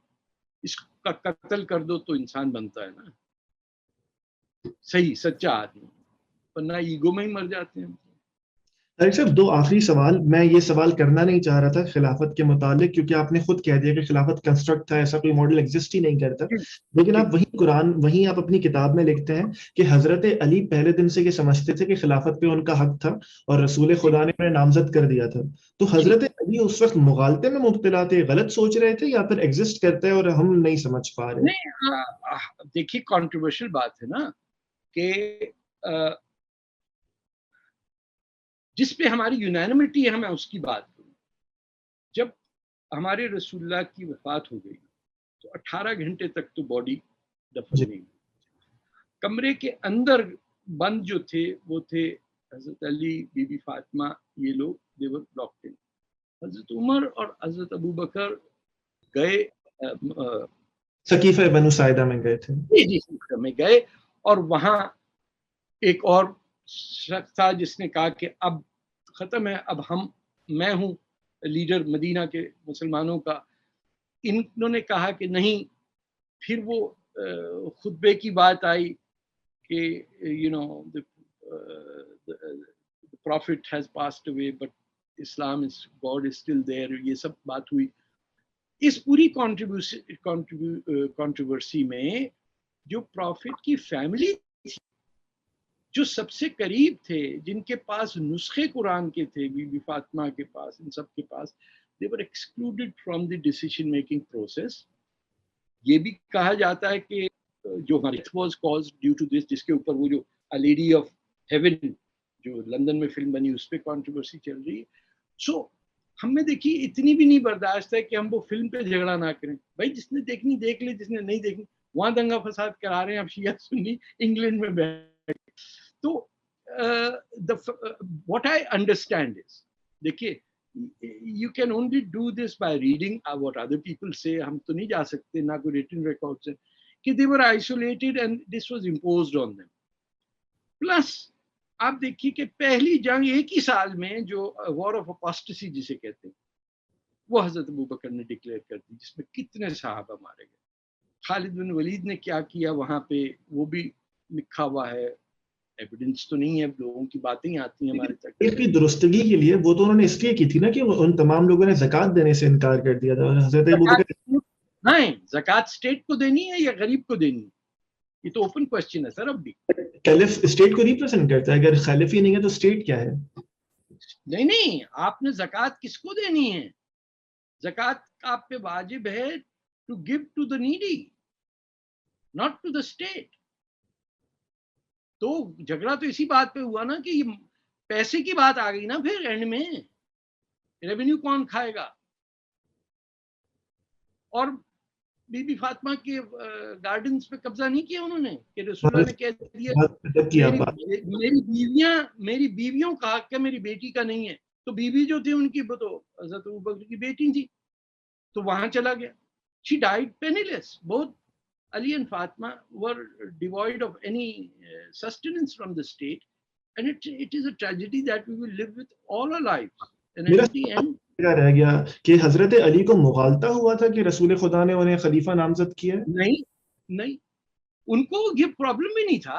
اس کا قتل کر دو تو انسان بنتا ہے نا, صحیح سچا آدمی, ورنہ ایگو میں ہی مر جاتے ہیں. طارق صاحب دو آخری سوال. میں یہ سوال کرنا نہیں چاہ رہا تھا خلافت کے متعلق کیونکہ آپ نے خود کہہ دیا کہ خلافت کنسٹرکٹ تھا, ایسا کوئی ماڈل ایگزسٹ ہی نہیں کرتا. لیکن ٹھیک. آپ وہیں قرآن, وہیں آپ اپنی کتاب میں لکھتے ہیں کہ حضرت علی پہلے دن سے یہ سمجھتے تھے کہ خلافت پہ ان کا حق تھا اور رسول جی خدا نے انہیں نامزد کر دیا تھا. تو جی حضرت علی اس وقت مغالطے میں مبتلا تھے, غلط سوچ رہے تھے, یا پھر ایگزسٹ کرتے ہیں اور ہم نہیں سمجھ پا رہے؟ نہیں, دیکھیے کنٹروورشل بات ہے نا کہ جس پہ ہماری یونینمٹی ہے میں اس کی بات کروں. جب ہمارے رسول اللہ کی وفات ہو گئی تو 18 گھنٹے تک تو باڈی دفن جی نہیں ہوئی. کمرے کے اندر بند جو تھے وہ تھے حضرت علی, بی بی فاطمہ, یہ لوگ دیور لاکڈ ان. حضرت عمر اور حضرت ابو بکر گئے ثقیفہ بنو ساعدہ میں گئے تھے. جی میں گئے, اور وہاں ایک اور شخص تھا جس نے کہا کہ اب ختم ہے, اب میں ہوں لیڈر مدینہ کے مسلمانوں کا. انہوں نے کہا کہ نہیں. پھر وہ خطبے کی بات آئی کہ you know the prophet has passed away but Islam is, God is still there, یہ سب بات ہوئی. اس پوری کنٹروورسی میں جو پروفٹ کی فیملی تھی, جو سب سے قریب تھے, جن کے پاس نسخے قرآن کے تھے, بی بی فاطمہ کے پاس, ان سب کے پاس, they were excluded from the decision making process. یہ بھی کہا جاتا ہے کہ جو was caused due to this, جس کے اوپر وہ جو A Lady of Heaven جو لندن میں فلم بنی اس پہ کنٹروورسی چل رہی ہے. سو ہم میں دیکھیے اتنی بھی نہیں برداشت ہے کہ ہم وہ فلم پہ جھگڑا نہ کریں. بھائی جس نے دیکھنی دیکھ لے, جس نے نہیں دیکھنی وہاں دنگا فساد کرا رہے ہیں اب شیعہ سنی انگلینڈ میں بیٹھ. تو what I understand is, دیکھیے you can only do this by reading what other people say. ہم تو نہیں جا سکتے, نہ کوئی written records ہے کہ they were isolated and this was imposed on them. Plus آپ دیکھیے کہ پہلی جنگ ایک ہی سال میں جو وار آف اپاسٹسی جسے کہتے ہیں وہ حضرت ابوبکر نے ڈکلیئر کر دی, جس میں کتنے صحابہ مارے گئے. خالد بن ولید نے کیا کیا وہاں پہ وہ بھی لکھا ہوا ہے, ایویڈنس تو نہیں ہے, لوگوں کی باتیں آتی ہیں ہمارے تک. اس کی درستگی کے لیے وہ تو انہوں نے اس لیے کی تھی نا کہ ان تمام لوگوں نے زکوٰۃ دینے سے انکار کر دیا تھا. حضرت ابوبکر نہیں, زکوٰۃ اسٹیٹ کو دینی ہے یا غریب کو دینی ہے, یہ تو اوپن کوسچن ہے سر. اب بھی کیلف اسٹیٹ کو ریپرزینٹ کرتا ہے, اگر خلیفی نہیں ہے تو اسٹیٹ کیا ہے؟ نہیں, آپ نے زکوٰۃ کس کو دینی ہے؟ زکوٰۃ آپ پہ واجب ہے to give to the needy, not to the state. تو جھگڑا تو اسی بات پہ ہوا نا کہ یہ پیسے کی بات آ گئی نا. پھر اینڈ میں ریونیو کون کھائے گا؟ اور بی بی فاطمہ کے گارڈنز پہ قبضہ نہیں کیا انہوں نے کہ رسول اللہ نے کہہ دیا میری بیویوں کا حق ہے, میری بیٹی کا نہیں ہے. تو بیوی جو تھی ان کی وہ تو حضرت ابوبکر کی بیٹی تھی, تو وہاں چلا گیا. She died penniless. Both Ali and Fatima were devoid of any sustenance from the state, and it is a tragedy that we will live with all our lives. And at the end, رہ گیا کہ حضرت علی کو مغالطہ ہوا تھا کہ رسول خدا نے انہیں خلیفہ نامزد کیا. نہیں, ان کو یہ پرابلم بھی نہیں تھا.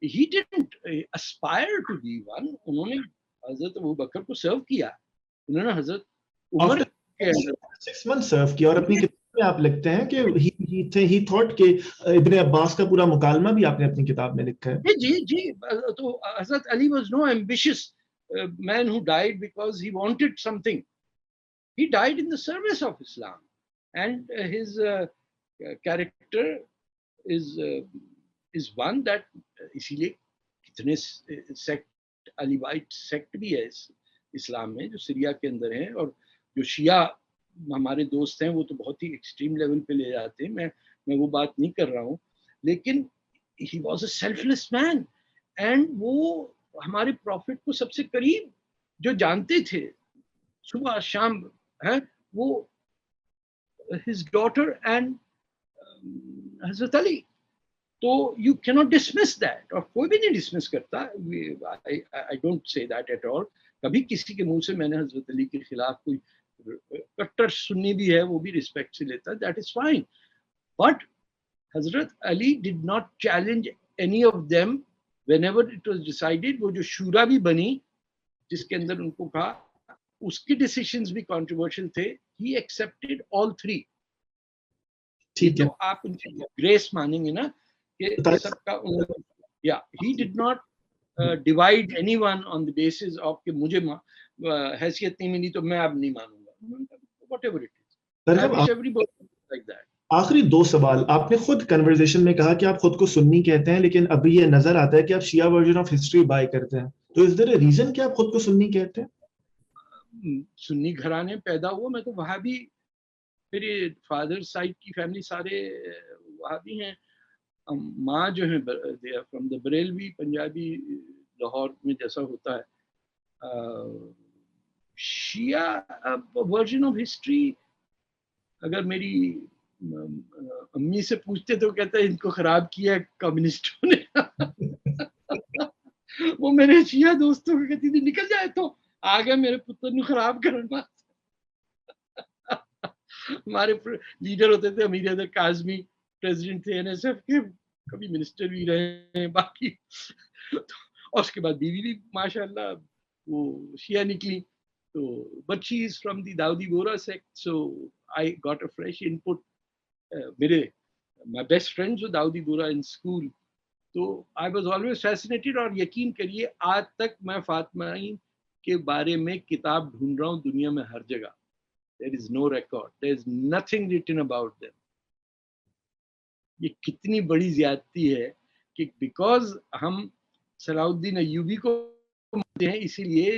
He didn't aspire to be one. انہوں نے حضرت ابوبکر کو سرو کیا, انہوں نے حضرت عمر 6 months سرو کیا. اور اپنی کتاب میں آپ لکھتے ہیں کہ he thought کہ ابن عباس کا پورا مکالمہ بھی آپ نے اپنی کتاب میں لکھا ہے. جی. تو حضرت علی was no ambitious man who died because he wanted something. He died in the service of Islam, and his character is one that اسی لیے کتنے سیکٹ, علی وائٹ سیکٹ بھی ہے اسلام میں جو سیریا کے اندر ہیں, اور جو شیعہ ہمارے دوست ہیں وہ تو بہت ہی ایکسٹریم لیول پہ لے جاتے ہیں. میں وہ بات نہیں کر رہا ہوں, لیکن he was a selfless man, and وہ ہمارے پروفٹ کو سب سے قریب جو جانتے تھے صبح شام ہیں, وہ his daughter and حضرت علی. تو you cannot dismiss that, اور کوئی بھی نہیں ڈسمس کرتا. I don't say that at all. کبھی کسی کے منہ سے میں نے حضرت علی کے خلاف کوئی کٹر سنی بھی ہے وہ بھی ریسپیکٹ سے لیتا, that is fine. But حضرت علی did not challenge any of them whenever it was decided. وہ جو شورا بھی بنی جس کے اندر ان کو کہا اس کی ڈیسیشنز بھی کنٹروورشل تھے. ہی ایکسپٹیڈ آل تھری. ٹھیک ہے. تو آپ ان کی گریس مانیں گے نا کہ سب کا یا he did not divide anyone on the basis of کہ مجھے حیثیت نہیں ملی تو میں اب نہیں مانوں گا. Whatever it is. آخری 2 سوال. آپ نے خود کنورزیشن میں کہا کہ آپ خود کو سنی کہتے ہیں, لیکن ابھی یہ نظر آتا ہے کہ آپ شیعہ ورژن آف ہسٹری بائی کرتے ہیں. تو از دیر اے ریزن کہ آپ خود کو سنی کہتے ہیں؟ سنی گھرانے پیدا ہوا, میں تو وہابی, میرے فادر سائڈ کی فیملی سارے وہابی ہیں. ماں جو ہیں فرام دا بریلوی پنجابی, لاہور میں جیسا ہوتا ہے. شیعہ ورژن آف ہسٹری اگر میری امی سے پوچھتے تو کہتا ہے ان کو خراب کیا کمیونسٹوں نے. وہ میرے شیعہ دوستوں کو کہتی تھی نکل جائے تو آگے میرے پتر نے خراب کرنا. ہمارے لیڈر ہوتے تھے امیر حیدر کاظمی, پریزیڈنٹ تھے این ایس ایف کے, کبھی منسٹر بھی رہے ہیں باقی. اور اس کے بعد بیوی بھی ماشاء اللہ وہ شیعہ نکلی. تو but she is from the Dawoodi Bohra sect, so I got a fresh input. میرے مائی بیسٹ فرینڈ جو داؤدی بورا ان اسکول, تو آئی واز آلویز فیسنیٹڈ. اور یقین کریے آج تک میں فاطمین کے بارے میں کتاب ڈھونڈ رہا ہوں دنیا میں ہر جگہ. There is no record. There is nothing written about them. یہ کتنی بڑی زیادتی ہے کہ بیکاز ہم صلاح الدین ایوبی کو مانتے ہیں, اسی لیے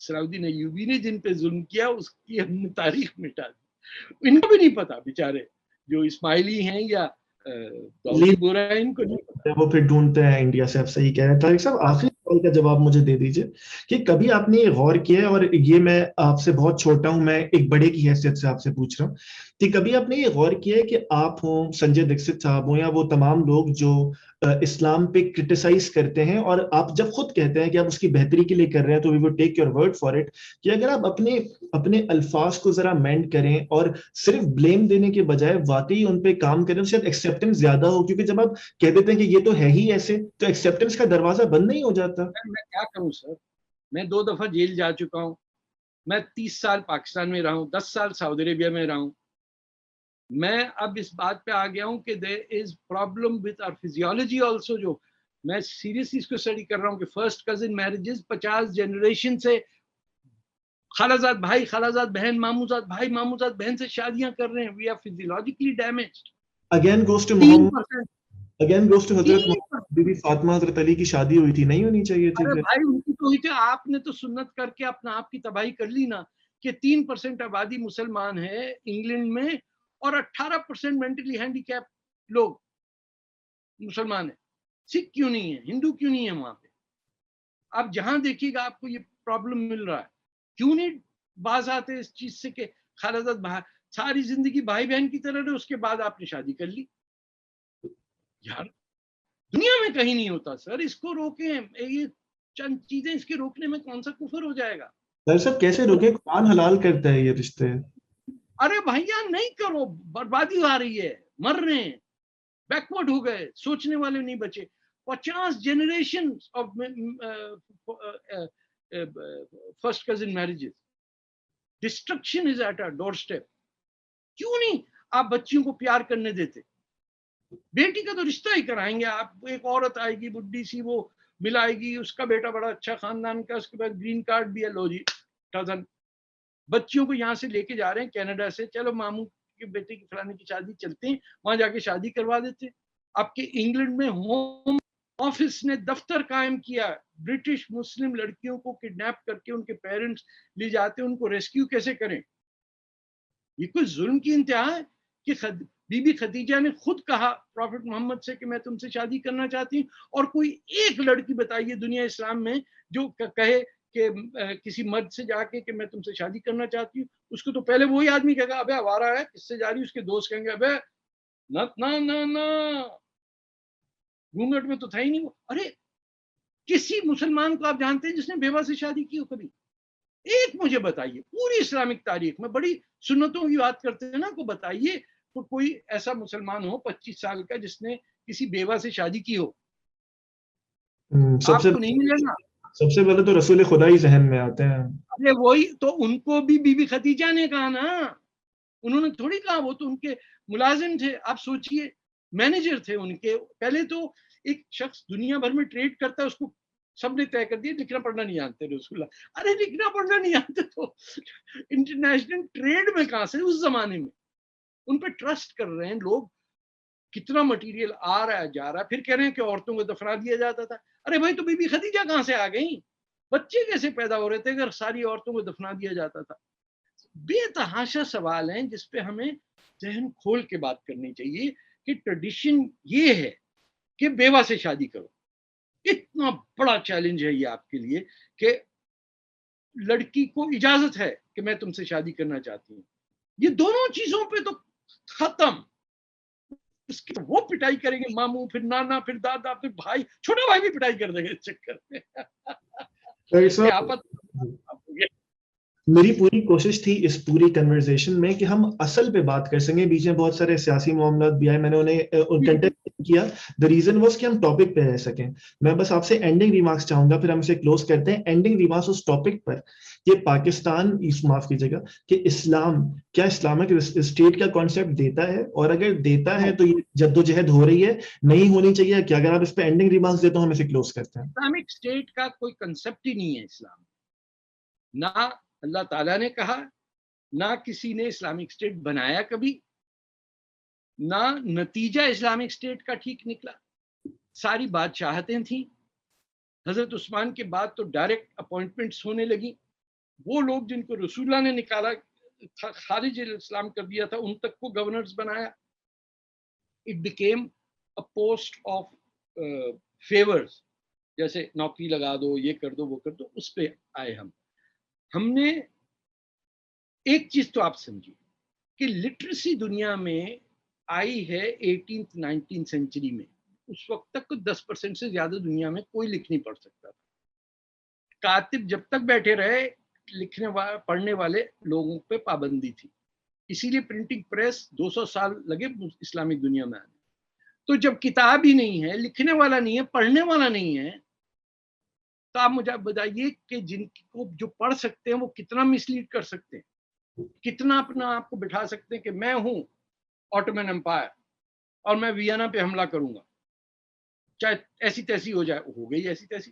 صلاح الدین ایوبی نے جن پہ ظلم کیا اس کی ہم نے تاریخ مٹا دی. ان کو بھی نہیں پتا بیچارے جو اسماعیلی ہیں یا داؤدی بورا ہیں, ان کو نہیں پتا. وہ پھر ڈھونڈتے ہیں انڈیا سے. آپ صحیح کہہ رہے ہیں. طارق صاحب آخری سوال کا جواب مجھے دے دیجئے کہ کبھی آپ نے یہ غور کیا ہے, اور یہ میں آپ سے بہت چھوٹا ہوں, میں ایک بڑے کی حیثیت سے آپ سے پوچھ رہا ہوں, کہ کبھی آپ نے یہ غور کیا ہے کہ آپ ہوں, سنجے دکشت صاحب ہوں, یا وہ تمام لوگ جو اسلام پہ کرٹیسائز کرتے ہیں, اور آپ جب خود کہتے ہیں کہ آپ اس کی بہتری کے لیے کر رہے ہیں, تو we will take your word for it, کہ اگر آپ اپنے الفاظ کو ذرا مینڈ کریں اور صرف بلیم دینے کے بجائے واقعی ان پہ کام کریں, تو شاید ایکسیپٹنس زیادہ ہو. کیونکہ جب آپ کہہ دیتے ہیں کہ یہ تو ہے ہی ایسے, تو ایکسیپٹنس کا دروازہ بند نہیں ہو جاتا. میں کیا کروں سر, میں 2 دفعہ جیل جا چکا ہوں, میں 30 سال پاکستان میں رہا ہوں, 10 سال سعودی عربیہ میں رہا ہوں. میں اب اس بات پہ آ گیا ہوں کہ there is problem with our physiology also. جو میں سیریسلی اس کو اسٹڈی کر رہا ہوں کہ فرسٹ کزن میرجز 50 جنریشن سے خالازاد بھائی, خالازاد بہن, ماموزاد بھائی, ماموزاد بہن سے شادیاں کر رہے ہیں. We are physiologically damaged. Again goes to Muhammad, again goes to Hazrat Bibi Fatima Hazrat Ali کی شادی ہوئی تھی, نہیں ہونی چاہیے تھی. ارے بھائی ان کی تو ہوئی تھی, آپ نے تو سنت کر کے اپنا آپ کی تباہی کر لی نا, کہ 3% آبادی مسلمان ہے انگلینڈ میں, اور 18% مینٹلی ہینڈی کیپ لوگ مسلمان ہیں. سکھ کیوں نہیں ہے, ہندو کیوں نہیں ہے وہاں پہ؟ آپ جہاں دیکھیے گا آپ کو یہ پرابلم مل رہا ہے. کیوں نہیں باز آتے اس چیز سے کہ خالازاد ساری زندگی بھائی بہن کی طرح رہے, اس کے بعد آپ نے شادی کر لی. یار دنیا میں کہیں نہیں ہوتا سر, اس کو روکیں. یہ چند چیزیں اس کے روکنے میں کون سا کفر ہو جائے گا؟ سر صاحب کیسے روکیں, قرآن حلال کرتا ہے یہ رشتے. ارے بھیا نہیں کرو, بربادی آ رہی ہے, مر رہے ہیں, بیکورڈ ہو گئے, سوچنے والے نہیں بچے. 50 generation of first cousin marriages. Destruction is at a doorstep. کیوں نہیں آپ بچیوں کو پیار کرنے دیتے؟ بیٹی کا تو رشتہ ہی کرائیں گے آپ. ایک عورت آئے گی بڈھی سی, وہ ملائے گی, اس کا بیٹا بڑا اچھا خاندان کا, اس کے بعد گرین کارڈ بھی ہے, لو جی ڈزن. بچیوں کو یہاں سے لے کے جا رہے ہیں کینیڈا سے, چلو ماموں کے بیٹے کی فلانے کی شادی, چلتے ہیں وہاں جا کے شادی کروا دیتے ہیں. آپ کے انگلینڈ میں ہوم آفس نے دفتر قائم کیا, برٹش مسلم لڑکیوں کو کڈنیپ کر کے ان کے پیرنٹس لے جاتے ہیں, ان کو ریسکیو کیسے کریں. یہ کوئی ظلم کی انتہا ہے کہ بی بی خدیجہ نے خود کہا پروفٹ محمد سے کہ میں تم سے شادی کرنا چاہتی ہوں, اور کوئی ایک لڑکی بتائیے دنیا اسلام میں جو کہے کہ کسی مرد سے جا کے کہ میں تم سے شادی کرنا چاہتی ہوں. اس کو تو پہلے وہی آدمی کہے گا ابے آوارہ ہے, کس سے جا رہی, اس کے دوست کہیں گے ابے نہ گھونگھٹ میں تو تھا ہی نہیں وہ. ارے کسی مسلمان کو آپ جانتے ہیں جس نے بیوہ سے شادی کی ہو کبھی؟ ایک مجھے بتائیے پوری اسلامک تاریخ میں, بڑی سنتوں کی بات کرتے ہیں نا, کو بتائیے تو کوئی ایسا مسلمان ہو 25 سال کا جس نے کسی بیوہ سے شادی کی ہو. آپ کو نہیں ملے گا. سب سے پہلے تو رسول خدا ہی ذہن میں آتے ہیں. ارے وہی تو، ان کو بھی بی بی خدیجہ نے کہا نا، انہوں نے تھوڑی کہا، وہ تو ان کے ملازم تھے. آپ سوچئے مینیجر تھے ان کے. پہلے تو ایک شخص دنیا بھر میں ٹریڈ کرتا ہے، اس کو سب نے طے کر دیا لکھنا پڑھنا نہیں جانتے رسول اللہ. ارے لکھنا پڑھنا نہیں جانتے تو انٹرنیشنل ٹریڈ میں کہاں سے اس زمانے میں. ان پہ ٹرسٹ کر رہے ہیں لوگ، کتنا مٹیریل آ رہا ہے جا رہا ہے. پھر کہہ رہے ہیں کہ عورتوں کو دفنا دیا جاتا تھا. ارے بھائی تو بی بی خدیجہ کہاں سے آ گئیں؟ بچے کیسے پیدا ہو رہے تھے اگر ساری عورتوں کو دفنا دیا جاتا تھا؟ بے تحاشا سوال ہیں جس پہ ہمیں ذہن کھول کے بات کرنی چاہیے کہ ٹریڈیشن یہ ہے کہ بیوہ سے شادی کرو. اتنا بڑا چیلنج ہے یہ آپ کے لیے کہ لڑکی کو اجازت ہے کہ میں تم سے شادی کرنا چاہتی ہوں. یہ دونوں چیزوں پہ تو ختم. اس کی وہ پٹائی کریں گے ماموں، پھر نانا، پھر دادا، پھر بھائی، چھوٹا بھائی بھی پٹائی کر دیں گے اس چکر میں. میری پوری کوشش تھی اس پوری کنورزیشن میں کہ ہم اصل پہ بات کر سکیں. بیچ میں بہت سارے سیاسی معاملات بھی آئے، میں نے انہیں کنٹینٹ کیا. دا ریزن واز کہ ہم ٹاپک پہ رہ سکیں. میں بس آپ سے اینڈنگ ریمارکس چاہوں گا، پھر ہم اسے کلوز کرتے ہیں. اینڈنگ ریمارکس اس ٹاپک پر کہ پاکستان، معاف کیجیے گا، کہ اسلام کیا اسلامک اسٹیٹ کا کانسیپٹ دیتا ہے، اور اگر دیتا ہے تو یہ جدوجہد ہو رہی ہے، نہیں ہونی چاہیے کیا؟ اگر آپ اس پہ اینڈنگ ریمارکس دیتے ہو ہم اسے کلوز کرتے ہیں. اسلامک اسٹیٹ کا کوئی کنسپٹ ہی نہیں ہے اسلام. نہ اللہ تعالیٰ نے کہا، نہ کسی نے اسلامک اسٹیٹ بنایا کبھی، نہ نتیجہ اسلامک اسٹیٹ کا ٹھیک نکلا. ساری بادشاہتیں تھیں. حضرت عثمان کے بعد تو ڈائریکٹ اپوائنٹمنٹس ہونے لگی. وہ لوگ جن کو رسول اللہ نے نکالا تھا، خارج اسلام کر دیا تھا، ان تک کو گورنرز بنایا. It became a post of favours, جیسے نوکری لگا دو، یہ کر دو، وہ کر دو. اس پہ آئے ہم نے ایک چیز تو آپ سمجھیے کہ لٹریسی دنیا میں آئی ہے 18th-19th سینچری میں. اس وقت تک 10% سے زیادہ دنیا میں کوئی لکھ نہیں پڑھ سکتا تھا. کاتب جب تک بیٹھے رہے، لکھنے پڑھنے والے لوگوں پہ پابندی تھی. اسی لیے پرنٹنگ پریس 200 سال لگے اسلامک دنیا میں آنے. تو جب کتاب ہی نہیں ہے، لکھنے والا نہیں ہے، پڑھنے والا نہیں ہے، تو آپ مجھے بتائیے کہ جن کو جو پڑھ سکتے ہیں وہ کتنا مس لیڈ کر سکتے ہیں، کتنا اپنا آپ کو بٹھا سکتے ہیں کہ میں ہوں آٹومن امپائر اور میں وینا پہ حملہ کروں گا، چاہے ایسی تیسی ہو جائے. ہو گئی ایسی تیسی.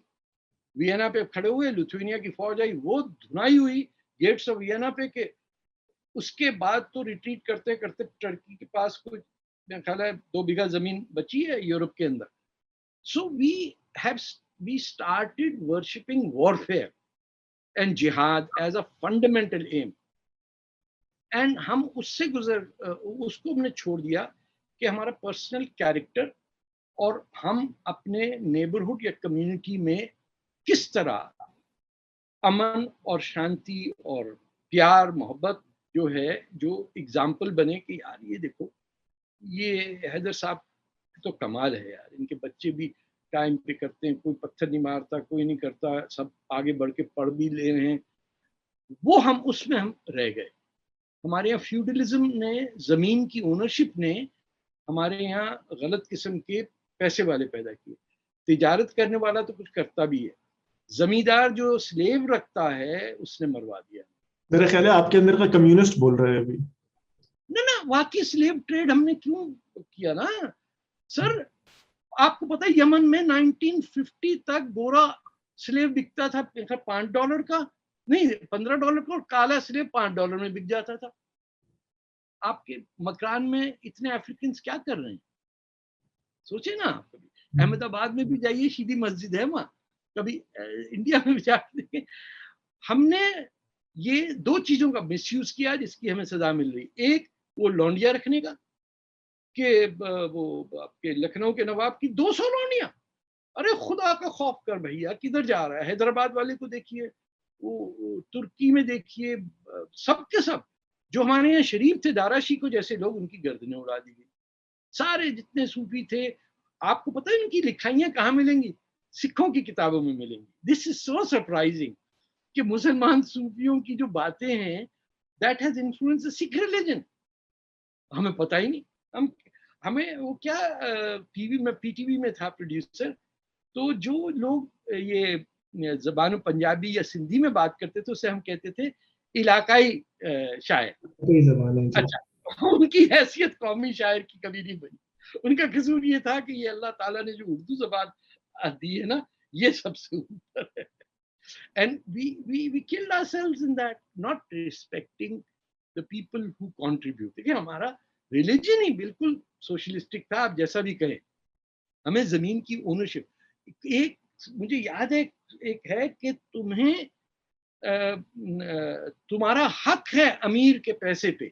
وینا پہ کھڑے ہوئے، لتھوینیا کی فوج آئی، وہ دھنائی ہوئی گیٹس آف وینا پہ. کہ اس کے بعد تو ریٹریٹ کرتے کرتے ٹرکی کے پاس کوئی میرا خیال ہے 2 بیگھہ زمین بچی ہے یورپ کے اندر. سو we started worshipping warfare and jihad as a fundamental aim. And ہم اس سے اس کو ہم نے چھوڑ دیا کہ ہمارا پرسنل کیریکٹر اور ہم اپنے نیبرہڈ یا کمیونٹی میں کس طرح امن اور شانتی اور پیار محبت جو ہے، جو اگزامپل بنے کہ یار یہ دیکھو، یہ حیدر صاحب تو کمال ہے یار، ان کے بچے بھی ٹائم پہ کرتے ہیں، کوئی پتھر نہیں مارتا، کوئی نہیں کرتا، سب آگے بڑھ کے پڑھ بھی لے رہے ہیں. وہ ہم اس میں ہم رہ گئے. ہمارے یہاں فیوڈلزم نے، زمین کی اونرشپ نے ہمارے یہاں غلط قسم کے پیسے والے پیدا کیے. تجارت کرنے والا تو کچھ کرتا بھی ہے، زمیندار جو سلیو رکھتا ہے اس نے مروا دیا. میرا خیال ہے آپ کے اندر کا کمیونسٹ بول رہے ہیں ابھی. نہ واقعی سلیو ٹریڈ ہم نے کیوں کیا نا سر. آپ کو پتا ہے یمن میں 1950 تک گورا سلیو بکتا تھا $5 کا، نہیں $15 کا، اور کالا سلیو $5 میں بک جاتا تھا. آپ کے مکان میں اتنے افریقنس کیا کر رہے ہیں؟ سوچے نا. کبھی احمد آباد میں بھی جائیے، شیدی مسجد ہے وہاں. کبھی انڈیا میں بھی جا کے ہم نے یہ 2 چیزوں کا مس یوز کیا جس کی ہمیں سزا مل رہی. ایک وہ لونڈیا رکھنے کا، کہ وہ آپ کے لکھنؤ کے نواب کی 200 لونڈیاں. ارے خدا کا خوف کر بھیا، کدھر جا رہا ہے؟ حیدرآباد والے کو دیکھیے، وہ ترکی میں دیکھیے، سب کے سب جو ہمارے یہاں شریف تھے، دارا شیکو جیسے لوگ، ان کی گردنیں اڑا دی گئی. سارے جتنے صوفی تھے، آپ کو پتہ ہے ان کی لکھائیاں کہاں ملیں گی؟ سکھوں کی کتابوں میں ملیں گی. دس از سو سرپرائزنگ کہ مسلمان صوفیوں کی جو باتیں ہیں that has influence Sikh religion. ہمیں پتہ ہی نہیں. ہمیں وہ کیا پی ٹی وی میں تھا پروڈیوسر، تو جو لوگ یہ زبان پنجابی یا سندھی میں بات کرتے تھے اسے ہم کہتے تھے علاقائی شاعر. اچھا ان کی حیثیت قومی شاعر کی کبھی نہیں بنی. ان کا قصور یہ تھا کہ یہ اللہ تعالیٰ نے جو اردو زبان دی ہے نا یہ سب سے اوپر ہے. And we killed ourselves in that, not respecting the people who contribute. دیکھیں ہمارا ریلیجن ہی بالکل سوشلسٹک تھا, آپ جیسا بھی کہیں. ہمیں زمین کی اونرشپ, ایک مجھے یاد ہے ایک ہے کہ تمہیں تمہارا حق ہے امیر کے پیسے پہ.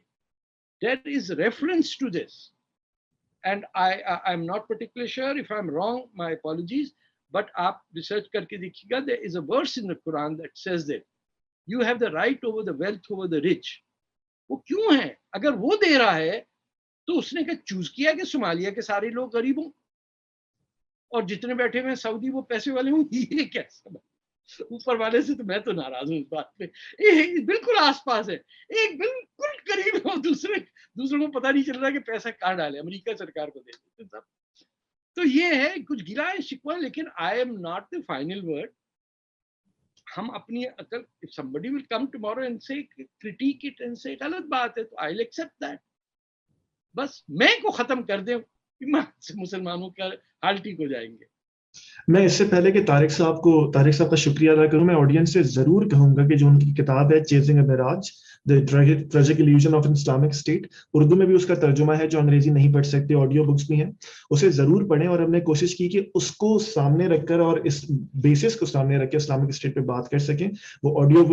There is reference to this. And I'm not particularly sure if I'm wrong, my apologies. But آپ ریسرچ کر کے دیکھیے گا, there is a verse in the Quran that says that you have the right over the wealth over the rich. وہ کیوں ہے؟ اگر وہ دے رہا ہے تو اس نے کیا چوز کیا کہ صومالیہ کے سارے لوگ غریب ہوں اور جتنے بیٹھے ہوئے صحودی وہ پیسے والے ہوں؟ یہ کیسا بات؟ اوپر والے سے تو میں تو ناراض ہوں اس بات پہ. بالکل آس پاس ہے, ایک بالکل قریب ہے, دوسروں کو پتہ نہیں چل رہا کہ پیسہ کہاں ڈالے, امریکہ سرکار کو دے دیتے سب. تو یہ ہے کچھ گلا ہے شکوہ, لیکن I am not the final word. ہم اپنی عقل, if somebody will come tomorrow and say critique it and say غلط بات ہے, تو I'll accept that. بس میں کو ختم کر دیں, مسلمانوں کا حال ٹھیک ہو جائیں گے. میں اس سے پہلے کہ طارق صاحب کا شکریہ ادا کروں, میں آڈینس سے ضرور کہوں گا کہ جو ان کی کتاب ہے chasing a Meraj, the tragic illusion of an Islamic state, Urdu میں بھی اس کا ترجمہ ہے, جو انگریزی نہیں پڑھ سکتے آڈیو بکس بھی ہیں, اسے ضرور پڑھیں. اور ہم نے کوشش کی کہ اس کو سامنے رکھ کر اور اس بیسس کو سامنے رکھ کے اسلامک اسٹیٹ پہ بات کر سکیں. وہ آڈیو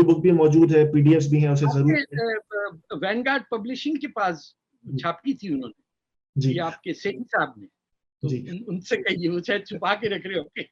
بک بھی موجود ہے, پی ڈی ایفs بھی ہیں, اسے ضرور. وینگارڈ پبلشنگ کے پاس چھاپی تھی انہوں نے جی, آپ کے سیٹھی صاحب نے, ان سے کہیے وہ شاید چھپا کے رکھ رہے ہوں گے.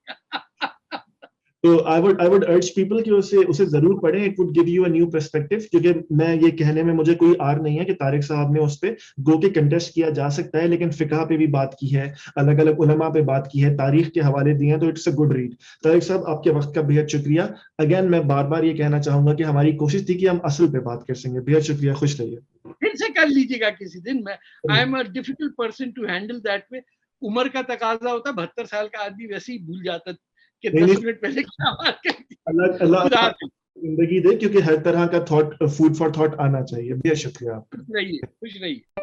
تو I would urge people کہ اسے ضرور پڑھیں. It would give you a new perspective. کیونکہ میں یہ کہنے میں مجھے کوئی آر نہیں ہے کہ طارق صاحب نے اس پہ گو کے کنٹیسٹ کیا جا سکتا ہے, لیکن فقہ پہ بھی بات کی ہے, الگ الگ علماء پہ بات کی ہے, تاریخ کے حوالے دیے ہیں, تو it's a good read. Tariq صاحب آپ کے وقت کا بہت شکریہ. اگین میں بار بار یہ کہنا چاہوں گا کہ ہماری کوشش تھی کہ ہم اصل پہ بات کر سکیں. بہت شکریہ, خوش رہیے. پھر سے کر لیجیے گا کسی دن. میں I am a difficult person to handle that way. عمر کا تقاضا ہوتا, 72 سال کا آدمی ویسے ہی بھول جاتا کہ 10 منٹ پہلے کیا بات کرتی. اللہ زندگی دے, کیونکہ ہر طرح کا تھاٹ, فوڈ فار تھاٹ آنا چاہیے. بہت شکریہ آپ کا. خوش رہیے.